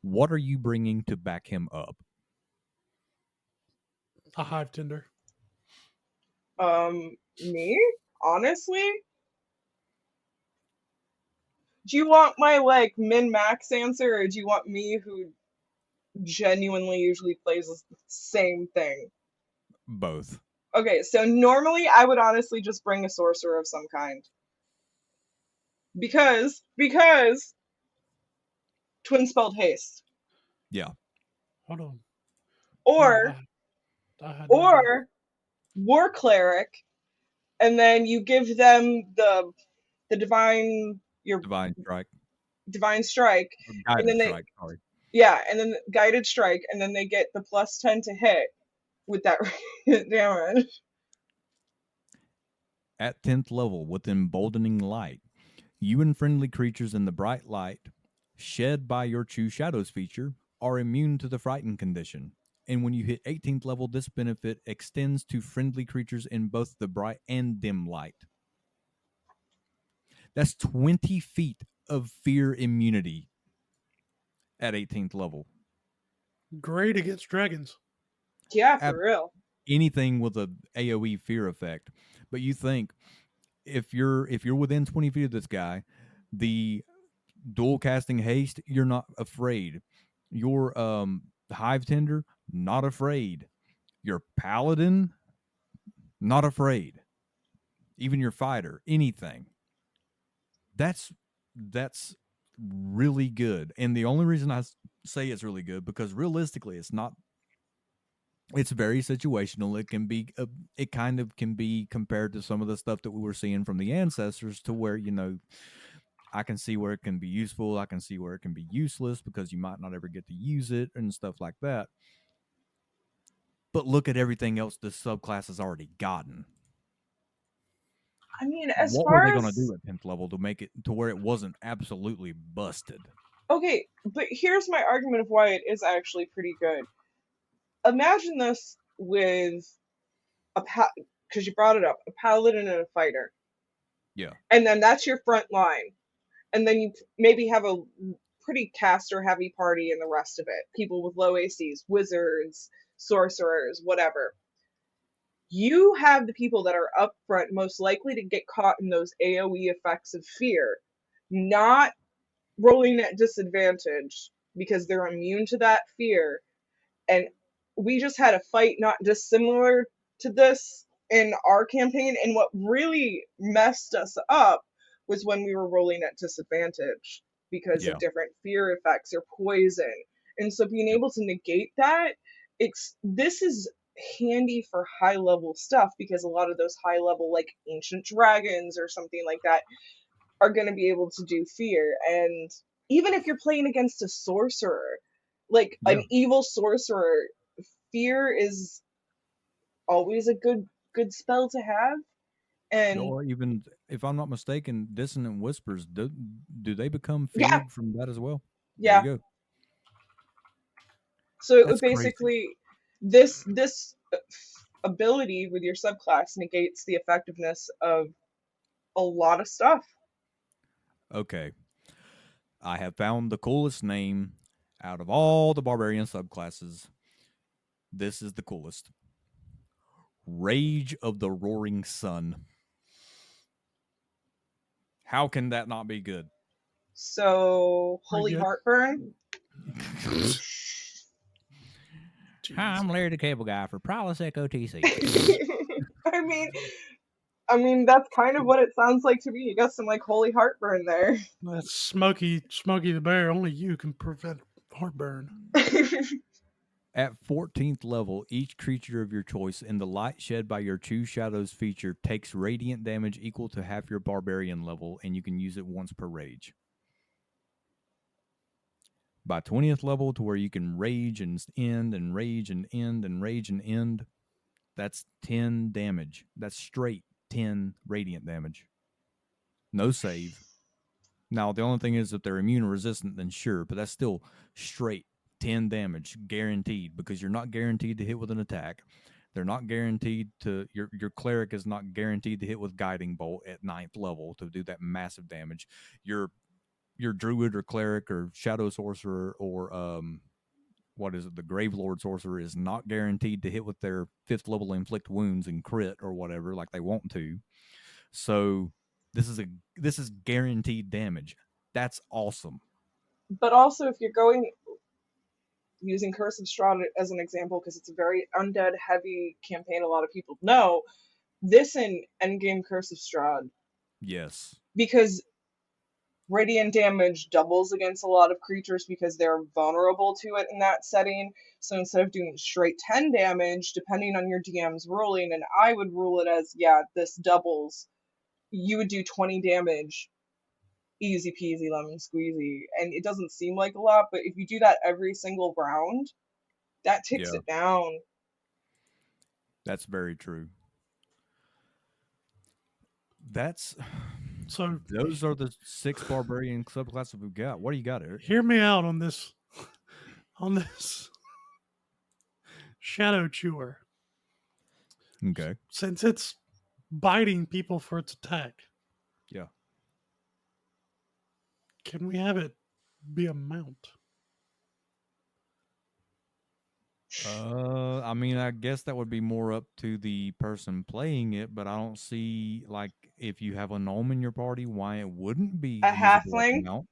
What are you bringing to back him up? A hive tender. Me? Honestly? Do you want my like min max answer, or do you want me who genuinely usually plays the same thing? Both. Okay, so normally I would honestly just bring a sorcerer of some kind. Because twin spelled haste. Yeah. Hold on. No, Or I had no idea. or war cleric, and then you give them the divine your Divine strike. divine strike, Or and guided then they strike, sorry. yeah, and then guided strike, and then they get the +10 to hit with that damage. At 10th level, with Emboldening Light, you and friendly creatures in the bright light, shed by your Choose Shadows feature, are immune to the Frighten condition. And when you hit 18th level, this benefit extends to friendly creatures in both the bright and dim light. That's 20 feet of fear immunity at 18th level. Great against dragons. Yeah, for real. Anything with a AoE fear effect. But you think if you're within 20 feet of this guy, the dual casting haste, you're not afraid. Your hive tender, not afraid. Your paladin, not afraid. Even your fighter, anything. That's really good. And the only reason I say it's really good because realistically, it's not. It's very situational. It kind of can be compared to some of the stuff that we were seeing from the ancestors, to where I can see where it can be useful. I can see where it can be useless because you might not ever get to use it and stuff like that. But look at everything else this subclass has already gotten. I mean, as What were they far going to as do at 10th level to make it to where it wasn't absolutely busted? okay, but here's my argument of why it is actually pretty good. Imagine this with a because you brought it up, a paladin and a fighter, Yeah. and then that's your front line, and then you maybe have a pretty caster heavy party in the rest of it, people with low ACs, wizards, sorcerers, whatever. You have the people that are up front most likely to get caught in those AoE effects of fear, not rolling at disadvantage because they're immune to that fear. And we just had a fight not dissimilar to this in our campaign. And what really messed us up was when we were rolling at disadvantage because of Yeah. different fear effects or poison. And so being Yep. able to negate that, this is handy for high level stuff because a lot of those high level like ancient dragons or something like that are going to be able to do fear. And even if you're playing against a sorcerer, like Yeah. an evil sorcerer, fear is always a good spell to have. And Or even, if I'm not mistaken, dissonant whispers, do they become yeah, feared from that as well? There you yeah. go. So it would That's crazy. basically this ability with your subclass negates the effectiveness of a lot of stuff. Okay. I have found the coolest name out of all the barbarian subclasses. This is the coolest. Rage of the Roaring Sun. How can that not be good? So Pretty holy good. heartburn. Hi, Jeez. I'm Larry the Cable Guy for Prilosec OTC. I mean, that's kind of what it sounds like to me. You got some like holy heartburn there. That's Smokey the Bear. Only you can prevent heartburn. At 14th level, each creature of your choice in the light shed by your Choose Shadows feature takes radiant damage equal to half your barbarian level, and you can use it once per rage. By 20th level, to where you can rage and end and rage and end and rage and end, that's 10 damage. That's straight 10 radiant damage. No save. Now, the only thing is if they're immune resistant, then sure, but that's still straight 10 damage guaranteed, because you're not guaranteed to hit with an attack. They're not guaranteed to, your cleric is not guaranteed to hit with guiding bolt at 9th level to do that massive damage. Your druid or cleric or shadow sorcerer or what is it, the Grave Lord sorcerer is not guaranteed to hit with their 5th level inflict wounds and crit or whatever like they want to. So this is guaranteed damage. That's awesome. But also, if you're going using Curse of Strahd as an example, because it's a very undead heavy campaign, a lot of people know this in endgame Curse of Strahd. Yes. Because radiant damage doubles against a lot of creatures because they're vulnerable to it in that setting. So instead of doing straight 10 damage, depending on your DM's ruling, and I would rule it as, yeah, this doubles, you would do 20 damage, easy peasy lemon squeezy. And it doesn't seem like a lot, but if you do that every single round, that ticks it down. That's very true. Those are the 6 barbarian subclasses we've got. What do you got, Eric? Hear me out on this Shadow Chewer. Okay. Since it's biting people for its attack. Yeah. Can we have it be a mount? I mean, I guess that would be more up to the person playing it, but I don't see, like, if you have a gnome in your party, why it wouldn't be A usable as a halfling? mount.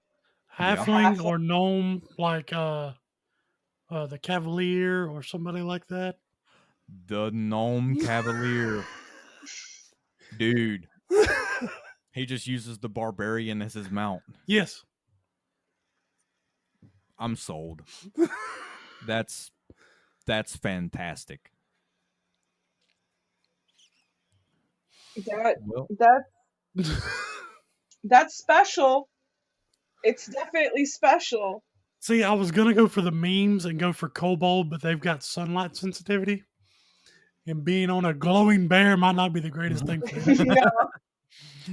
Halfling or gnome, like the Cavalier or somebody like that. The gnome cavalier. Dude. He just uses the barbarian as his mount. Yes. I'm sold. That's fantastic. That's special. It's definitely special. See, I was gonna go for the memes and go for kobold, but they've got sunlight sensitivity, and being on a glowing bear might not be the greatest thing for them. No.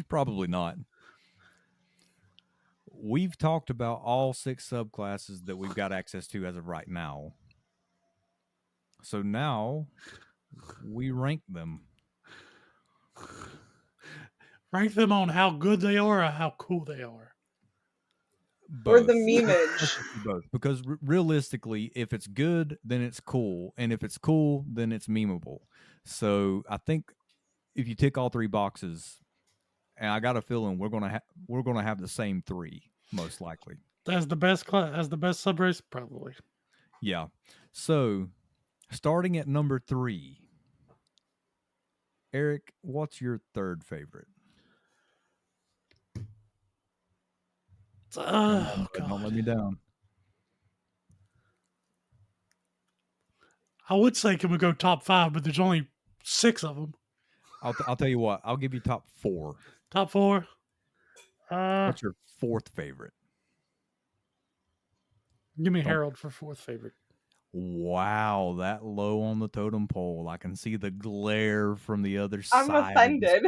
Probably not. We've talked about all 6 subclasses that we've got access to as of right now. So now we rank them. Rank them on how good they are or how cool they are. Both. Or the memeage. Both. Because realistically, if it's good, then it's cool. And if it's cool, then it's memeable. So I think if you tick all 3 boxes, and I got a feeling we're gonna have the same 3, most likely. As the best class, as the best subrace, probably. Yeah. So starting at number 3, Eric, what's your 3rd favorite? Oh, God. Don't let me down. I would say can we go top 5, but there's only 6 of them. I'll tell you what. I'll give you top 4. Top 4. What's your 4th favorite? Give me Harold for 4th favorite. Wow, that low on the totem pole. I can see the glare from the other side. I'm offended.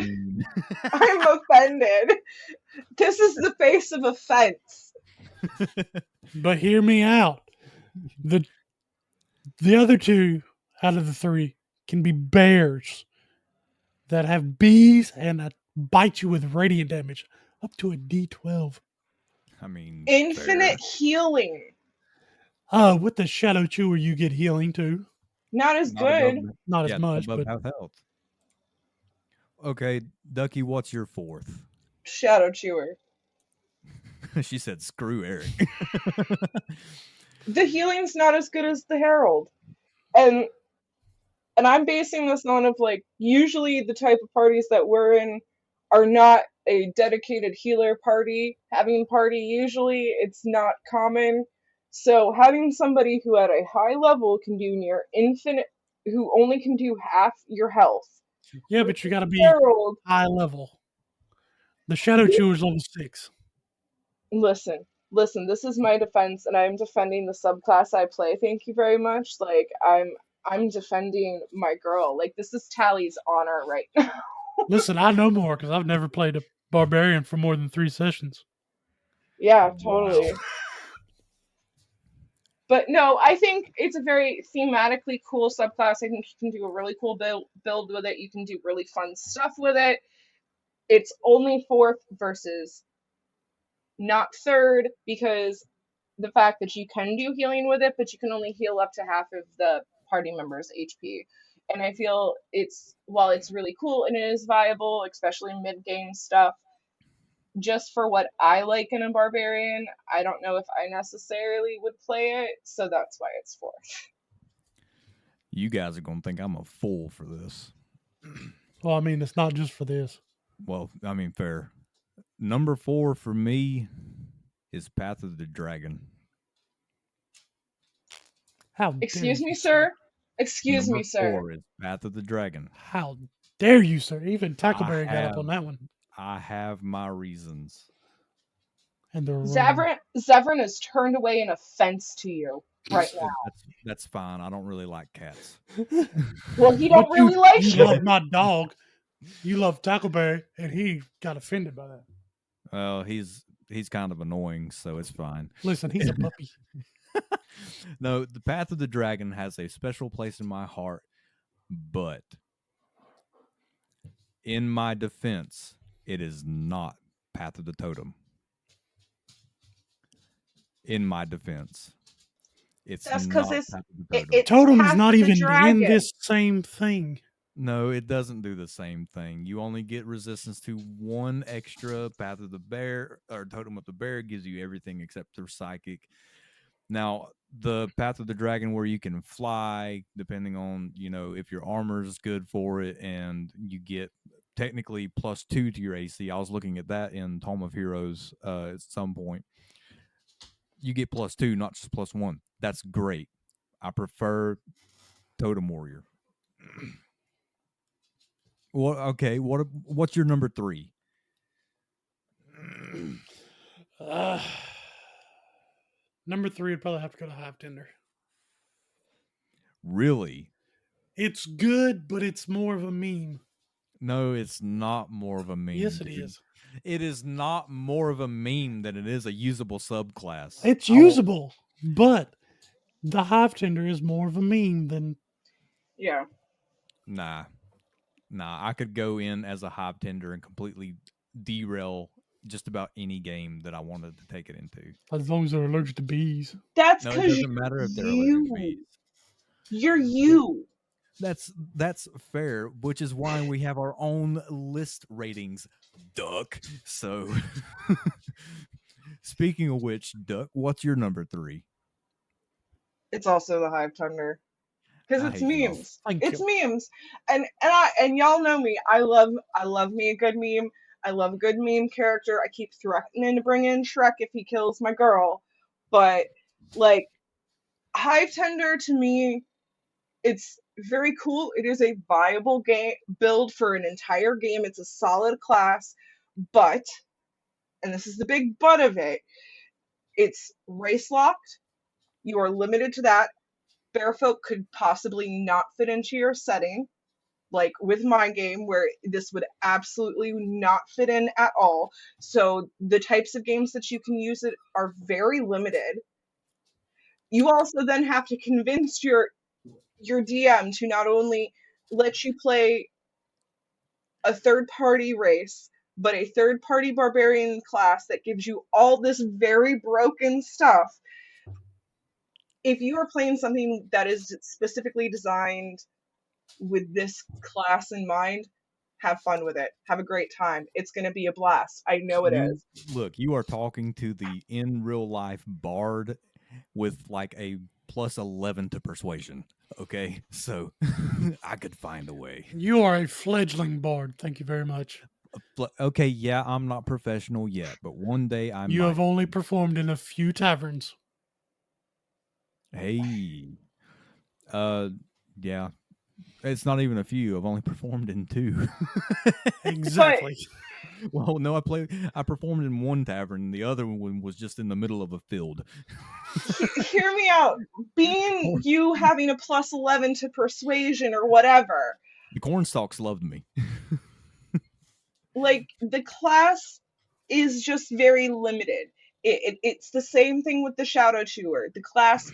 I'm offended. This is the face of offense. But hear me out. The other 2 out of the 3 can be bears that have bees and bite you with radiant damage up to a D12. I mean, infinite healing. With the Shadow Chewer, you get healing too. Not as good. Not as much, but but health. Okay, Ducky, what's your 4th? Shadow Chewer. She said, "Screw Eric." The healing's not as good as the Herald, and I'm basing this on like usually the type of parties that we're in are not a dedicated healer party. Having party usually it's not common. So having somebody who at a high level can do near infinite, who only can do half your health. Yeah, but you got to be high level. The Shadow Chewer is level 6. Listen. listen, this is my defense, and I'm defending the subclass I play. Thank you very much. Like, I'm defending my girl. Like, this is Tally's honor right now. Listen, I know more because I've never played a barbarian for more than 3 sessions. Yeah, Wow. totally. But no, I think it's a very thematically cool subclass. I think you can do a really cool build with it. You can do really fun stuff with it. It's only fourth versus not third because the fact that you can do healing with it, but you can only heal up to half of the party member's HP. And I feel while it's really cool and it is viable, especially mid-game stuff, just for what I like in a barbarian, I don't know if I necessarily would play it, so that's why it's fourth. You guys are going to think I'm a fool for this. Well, I mean, it's not just for this. Well, I mean, fair. Number 4 for me is Path of the Dragon. How dare Excuse you, me, sir? Excuse Number me, sir. 4 is Path of the Dragon. How dare you, sir? Even Tackleberry got have- up on that one. I have my reasons. And they're wrong. Zevran has turned away in offense to you right now. That's fine. I don't really like cats. Well, he don't But really like you you. love my dog. You love Tackleberry, and he got offended by that. Well, he's kind of annoying, so it's fine. Listen, he's a puppy. No, the Path of the Dragon has a special place in my heart, but in my defense, it is not Path of the Totem. In my defense, it's That's not 'cause Path it's- of the Totem. it's Totem Path is not of the even in Dragon. this same thing. No, it doesn't do the same thing. You only get resistance to one extra. Path of the Bear or Totem of the Bear gives you everything except for Psychic. Now, the Path of the Dragon, where you can fly, depending on, if your armor is good for it, and you get technically +2 to your AC. I was looking at that in Tome of Heroes at some point. You get +2, not just +1. That's great. I prefer Totem Warrior. Well, okay. What's your number 3? Number 3 would probably have to go to Hive Tender. Really? It's good, but it's more of a meme. No, it's not more of a meme. Yes, it dude. is. It is not more of a meme than it is a usable subclass. It's usable, but the Hive Tender is more of a meme than... Yeah. Nah. I could go in as a Hive Tender and completely derail just about any game that I wanted to take it into. As long as they're allergic to bees. That's No, it because doesn't matter if they're allergic to bees. you're you. That's fair, which is why we have our own list ratings, Duck. So, speaking of which, Duck, what's your number 3? It's also the Hive Tender. Because I it's hate you. memes. Thank It's you. memes. And y'all know me. I love me a good meme. I love a good meme character. I keep threatening to bring in Shrek if he kills my girl. But like Hive Tender to me, it's very cool. It is a viable game build for an entire game. It's a solid class, but, and this is the big but of it, it's race locked. You are limited to that. Bearfolk could possibly not fit into your setting, like with my game, where this would absolutely not fit in at all. So the types of games that you can use it are very limited. You also then have to convince your DM to not only let you play a third-party race, but a third-party barbarian class that gives you all this very broken stuff. If you are playing something that is specifically designed with this class in mind, have fun with it. Have a great time. It's going to be a blast. I know it is. Look, you are talking to the in real life bard with like a +11 to persuasion. Okay, so I could find a way. You are a fledgling bard. Thank you very much. Okay, yeah, I'm not professional yet, but one day I You might. have only performed in a few taverns. Hey, yeah, it's not even a few. I've only performed in 2. Exactly. Well, no, I performed in one tavern. The other one was just in the middle of a field. Hear me out. Being you having a plus 11 to persuasion or whatever, The cornstalks loved me. like the class is just very limited. It's the same thing with the Shadow Chewer. The class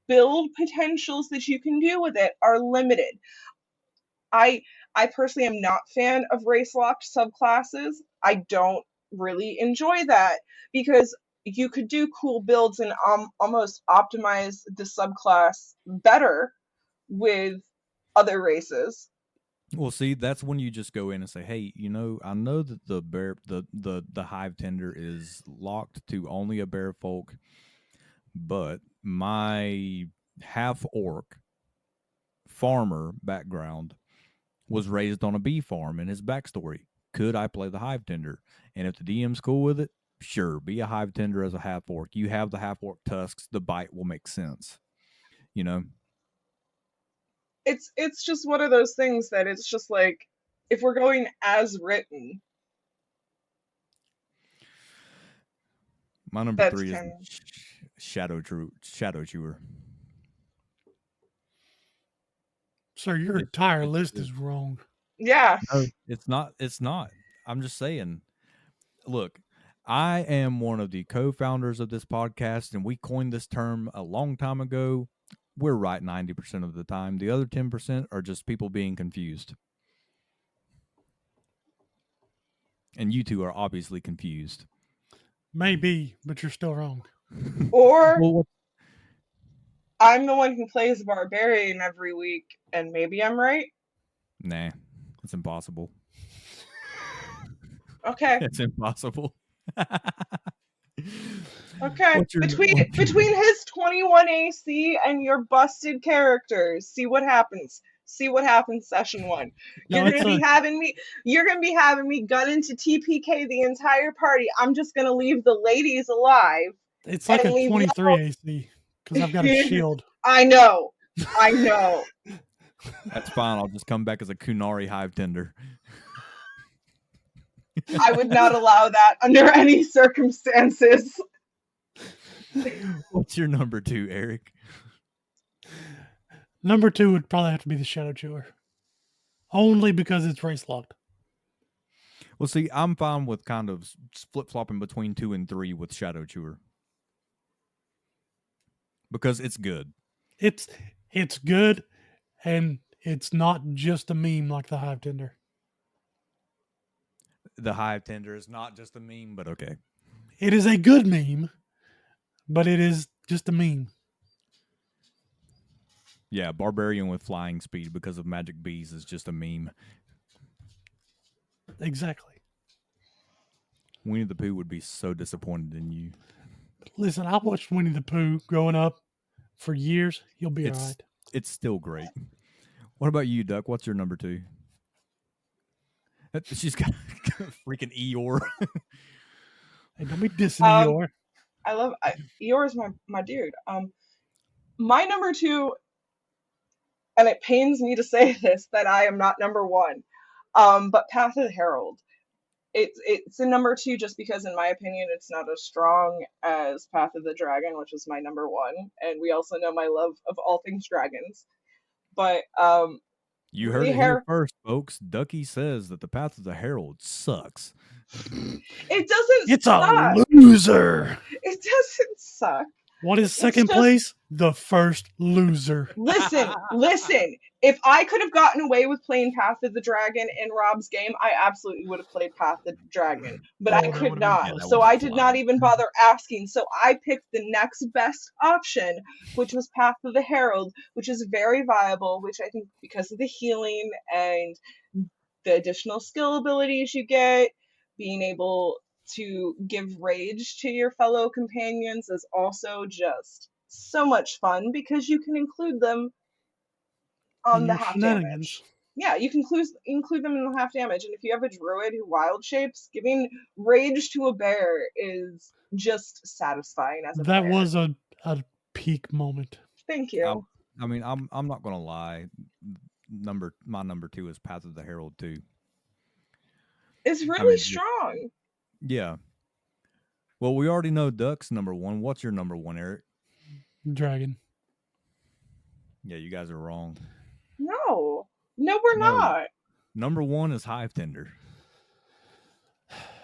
build potentials that you can do with it are limited. I I personally am not fan of race locked subclasses. I don't really enjoy that because you could do cool builds and almost optimize the subclass better with other races. Well, see, that's when you just go in and say, "Hey, I know that the hive tender is locked to only a bear folk, but my half orc farmer background was raised on a bee farm in his backstory. Could I play the hive tender? And if the DM's cool with it, sure, be a hive tender as a half orc. You have the half orc tusks, the bite will make sense. You know, It's just one of those things that it's just like if we're going as written, my number that's 3 is kind of Shadow Chewer. Sir, your entire list is wrong. yeah. No, it's not. It's not. I'm just saying. Look, I am one of the co-founders of this podcast, and we coined this term a long time ago. We're right 90% of the time. The other 10% are just people being confused. And you two are obviously confused. Maybe, but you're still wrong. Or Well, I'm the one who plays Barbarian every week, and maybe I'm right. nah, it's impossible. Okay. It's impossible. Okay. What's your- Between his 21 AC and your busted characters, see what happens. See what happens session 1. No, You're it's gonna be a- having me gun into TPK the entire party. I'm just gonna leave the ladies alive. It's like a and leave 23 AC because I've got a shield. I know. That's fine. I'll just come back as a Kunari hive tender. I would not allow that under any circumstances. What's your number 2, Eric? Number 2 would probably have to be the Shadow Chewer. Only because it's race locked. Well, see, I'm fine with kind of flip-flopping between 2 and 3 with Shadow Chewer. Because it's good. It's good, and it's not just a meme like the Hive Tender. The hive tender is not just a meme, but okay. It is a good meme, but it is just a meme. Yeah, Barbarian with flying speed because of magic bees is just a meme. Exactly. Winnie the Pooh would be so disappointed in you. Listen, I watched Winnie the Pooh growing up for years. You'll be all right. It's still great. What about you, Duck? What's your number 2? She's got freaking Eeyore. Hey, don't be dissing Eeyore. I love Eeyore's my dude. My number 2, and it pains me to say this, that I am not number 1. But Path of the Herald. It's a number 2 just because, in my opinion, it's not as strong as Path of the Dragon, which is my number 1, and we also know my love of all things dragons. But you heard it here first, folks. Ducky says that the Path of the Herald sucks. It doesn't. It's suck. a loser. It doesn't suck. What is second place? The first loser. Listen. If I could have gotten away with playing Path of the Dragon in Rob's game, I absolutely would have played Path of the Dragon. But I could not. So I did not even bother asking. So I picked the next best option, which was Path of the Herald, which is very viable, which I think because of the healing and the additional skill abilities you get, being able to give rage to your fellow companions is also just so much fun because you can include them on the half damage. Yeah, you can include them in the half damage. And if you have a druid who wild shapes, giving rage to a bear is just satisfying as a That player. was a peak moment. Thank you. I mean, I'm not gonna lie. My number 2 is Path of the Herald too. is I really mean, strong. yeah. Well, we already know Duck's number one. What's your number one, Eric? Dragon. Yeah, you guys are wrong. No, we're No. not. Number one is Hive Tender.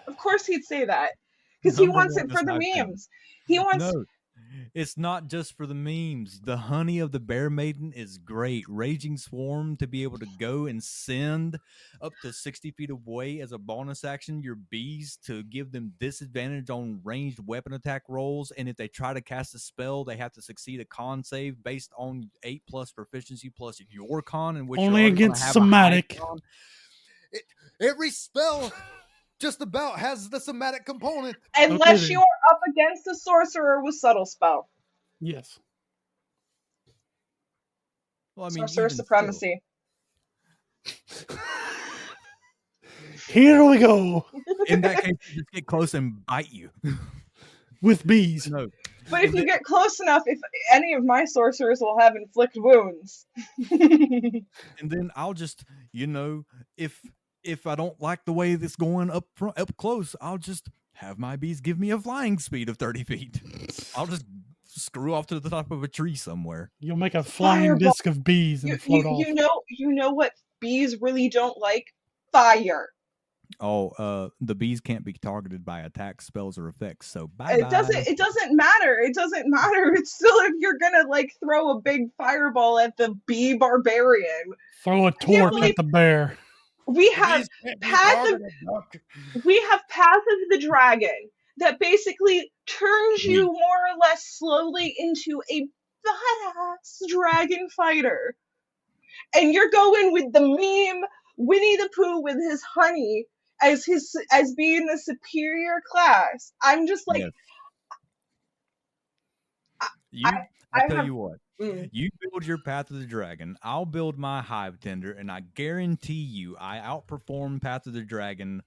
Of course he'd say that because he Number wants one it is for the Hive Tender. memes. He wants. No, it's not just for the memes. The honey of the bear maiden is great. Raging Swarm to be able to go and send up to 60 feet away as a bonus action your bees to give them disadvantage on ranged weapon attack rolls. And if they try to cast a spell, they have to succeed a con save based on 8+ proficiency plus your con, in which Only you're already gonna against have a high somatic. con. Every spell just about has the somatic component. Unless then. you are up against a sorcerer with subtle spell. Yes. Well, I mean, Sorcerer even supremacy. Here we go. still, in that case, you just get close and bite you. With bees. No. But if you get close enough, if any of my sorcerers will have inflict wounds. And then I'll just, if I don't like the way this going up close, I'll just have my bees give me a flying speed of 30 feet. I'll just screw off to the top of a tree somewhere. You'll make a flying Fireball. disc of bees and You, float you, off. you know what bees really don't like? Fire. Oh, the bees can't be targeted by attacks, spells, or effects. So bye. It doesn't matter. It doesn't matter. It's still if you're gonna like throw a big fireball at the bee barbarian. Throw a torch believe- at the bear. We have Path of the Dragon that basically turns you more or less slowly into a badass dragon fighter. And you're going with the meme Winnie the Pooh with his honey as being the superior class. I'm just like, yes. I'll tell you what. Mm. You build your Path of the Dragon. I'll build my Hive Tender, and I guarantee you, I outperform Path of the Dragon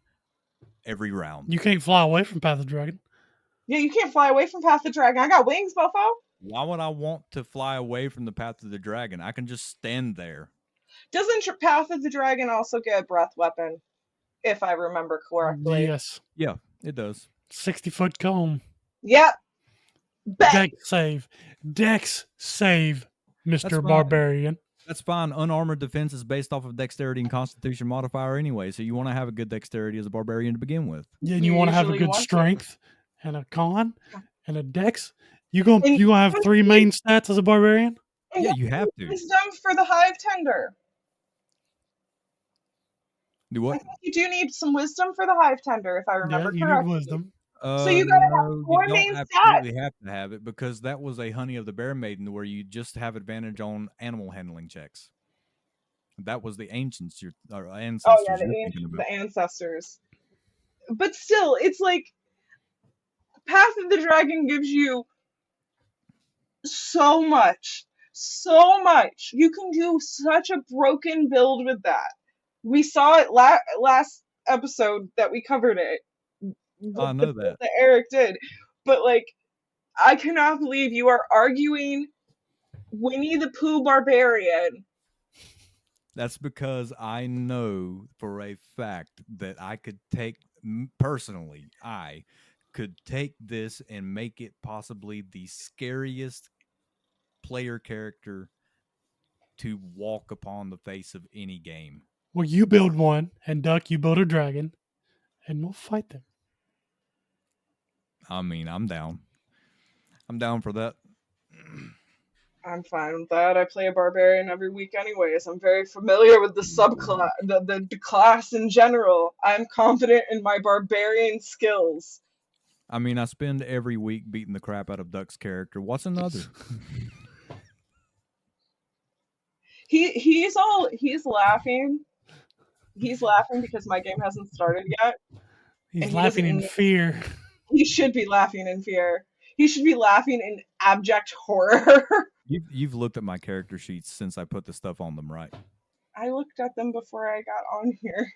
every round. You can't fly away from Path of the Dragon. Yeah, you can't fly away from Path of the Dragon. I got wings, Mofo. Why would I want to fly away from the Path of the Dragon? I can just stand there. Doesn't your Path of the Dragon also get a breath weapon? If I remember correctly. Yes. Yeah, it does. 60-foot comb. Yep. Dex save, Mr. fine. Barbarian. That's fine. Unarmored defense is based off of dexterity and constitution modifier anyway, so you want to have a good dexterity as a barbarian to begin with. Yeah, and you want to have a usually good want to. strength and a con and a dex. You gonna have three main stats as a barbarian? And Yeah, you have to. wisdom for the Hive Tender. Do what? You do need some wisdom for the Hive Tender, if I remember Yeah, you correctly. need wisdom. So you gotta have four you main don't stats. absolutely have to have it because that was a Honey of the Bear Maiden where you just have advantage on animal handling checks. That was the ancients, or ancestors. Oh yeah, you're thinking about. the ancestors. But still, it's like Path of the Dragon gives you so much. So much. You can do such a broken build with that. We saw it last episode that we covered it. I know that. Eric did. But like, I cannot believe you are arguing Winnie the Pooh Barbarian. That's because I know for a fact that I could take, personally, I could take this and make it possibly the scariest player character to walk upon the face of any game. Well, you build one, and Duck, you build a dragon, and we'll fight them. I mean, I'm down. I'm down for that. I'm fine with that. I play a barbarian every week anyways. I'm very familiar with the subclass, the class in general. I'm confident in my barbarian skills. I mean, I spend every week beating the crap out of Duck's character. What's another? He's laughing. He's laughing because my game hasn't started yet. He's laughing in fear. He should be laughing in fear. He should be laughing in abject horror. You've looked at my character sheets since I put the stuff on them, right? I looked at them before I got on here.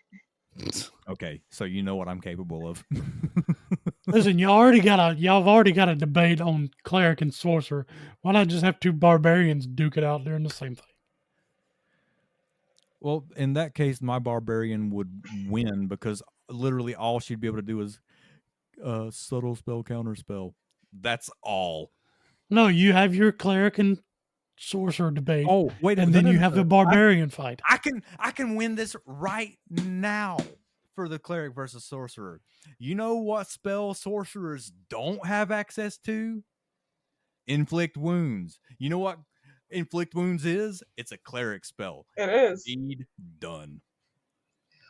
Okay, so you know what I'm capable of. Listen, y'all have already got a debate on cleric and sorcerer. Why not just have two barbarians duke it out doing the same thing? Well, in that case, my barbarian would win because literally all she'd be able to do is subtle spell, counter spell. That's all. No, you have your cleric and sorcerer debate, Oh wait, and no, then no, you no, have the no. barbarian fight. I can win this right now for the cleric versus sorcerer. You know what spell sorcerers don't have access to? Inflict wounds. You know what inflict wounds is? It's a cleric spell. It is. Deed done.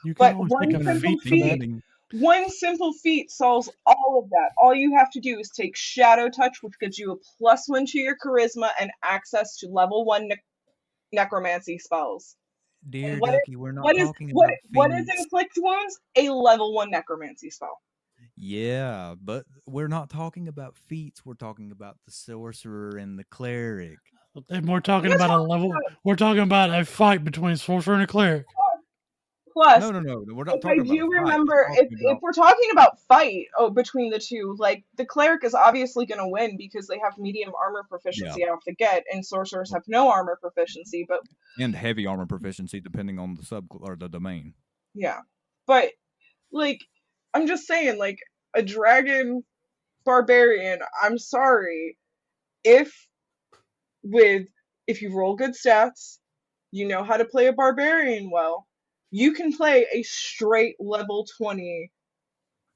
You can But always take a feat for that. one simple feat solves all of that. All you have to do is take Shadow Touch, which gives you a +1 to your charisma and access to level 1 necromancy spells. Dear And Ducky, we're not talking about what is feats. inflict wounds? A level 1 necromancy spell. Yeah, but we're not talking about feats. We're talking about the sorcerer and the cleric. And we're talking We're about a talking level. We're talking about a fight between a sorcerer and a cleric. Plus, No. We're not if I talking about a do fight. remember, We're if talking if about we're talking about fight between the two, like the cleric is obviously going to win because they have medium armor yeah, proficiency off the get, and sorcerers have no armor proficiency. But and heavy armor proficiency depending on the sub or the domain. yeah, but like I'm just saying, like a dragon barbarian. I'm sorry if with if you roll good stats, you know how to play a barbarian well. You can play a straight level 20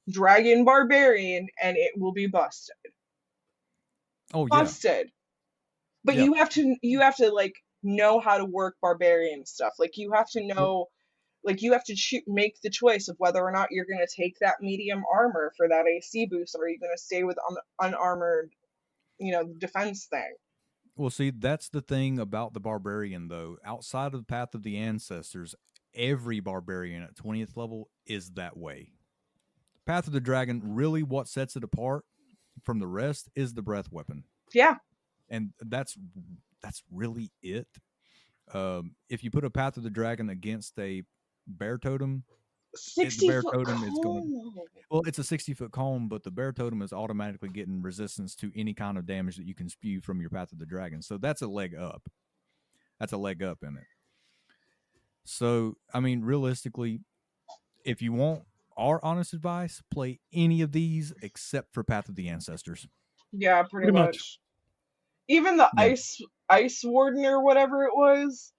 dragon barbarian and it will be busted. Oh yeah, Busted. But yeah. you have to like know how to work barbarian stuff. Like you have to know like you have to make the choice of whether or not you're going to take that medium armor for that AC boost or are you going to stay with unarmored, defense thing. Well, see, that's the thing about the barbarian, though. Outside of the Path of the Ancestors, every barbarian at 20th level is that way. Path of the Dragon, really what sets it apart from the rest is the breath weapon. Yeah. And that's really it. If you put a Path of the Dragon against a bear totem, the 60 bear foot totem is going to. cone. Well, it's a 60-foot cone, but the bear totem is automatically getting resistance to any kind of damage that you can spew from your Path of the Dragon. So that's a leg up. That's a leg up in it. So, I mean, realistically, if you want our honest advice, play any of these except for Path of the Ancestors. Yeah, pretty Pretty much. much. Even the Yeah. ice warden or whatever it was,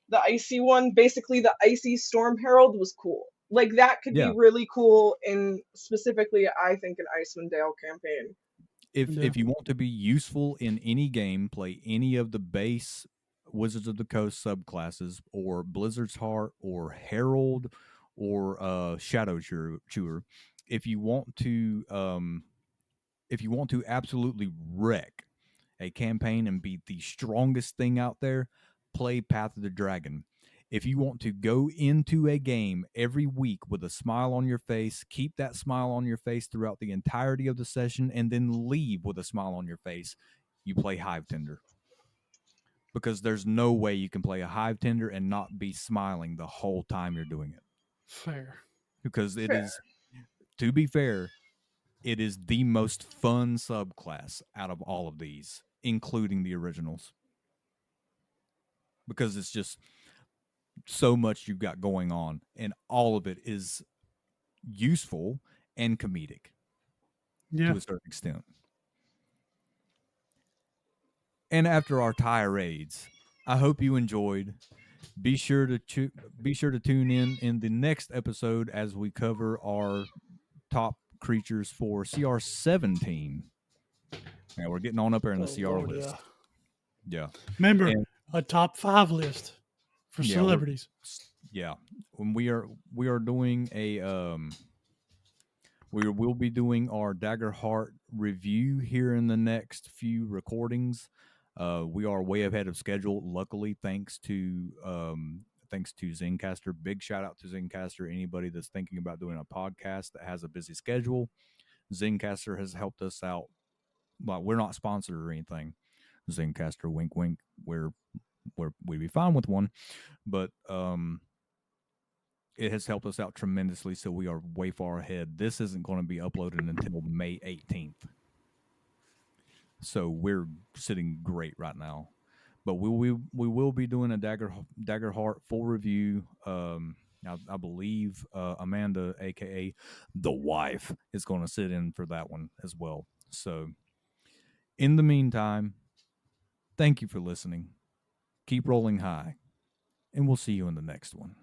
the icy one, basically the icy storm herald was cool. Like that could be Yeah. really cool in specifically I think an Icewind Dale campaign. If you want to be useful in any game, play any of the base Wizards of the Coast subclasses, or Blizzard's Heart, or Herald, or Shadow Chewer. If you want to, absolutely wreck a campaign and be the strongest thing out there, play Path of the Dragon. If you want to go into a game every week with a smile on your face, keep that smile on your face throughout the entirety of the session, and then leave with a smile on your face, you play Hive Tender. Because there's no way you can play a Hive Tender and not be smiling the whole time you're doing it. Fair. Because it Fair. is, to be fair, it is the most fun subclass out of all of these, including the originals. Because it's just so much you've got going on, and all of it is useful and comedic Yeah. to a certain extent. And after our tirades, I hope you enjoyed. Be sure to tune in the next episode as we cover our top creatures for CR 17. Yeah, we're getting on up there in the CR Lord, list. Yeah. Remember, And- a top 5 list for Yeah, celebrities. Yeah, when we are doing a we will be doing our Daggerheart review here in the next few recordings. We are way ahead of schedule, luckily, thanks to Zencastr. Big shout out to Zencastr. Anybody that's thinking about doing a podcast that has a busy schedule, Zencastr has helped us out. Well, we're not sponsored or anything. Zencastr, wink, wink. We'd be fine with one, but it has helped us out tremendously, so we are way far ahead. This isn't going to be uploaded until May 18th. So we're sitting great right now. But we will be doing a Daggerheart full review I believe Amanda, aka the wife, is going to sit in for that one as well. So, in the meantime, thank you for listening. Keep rolling high, and we'll see you in the next one.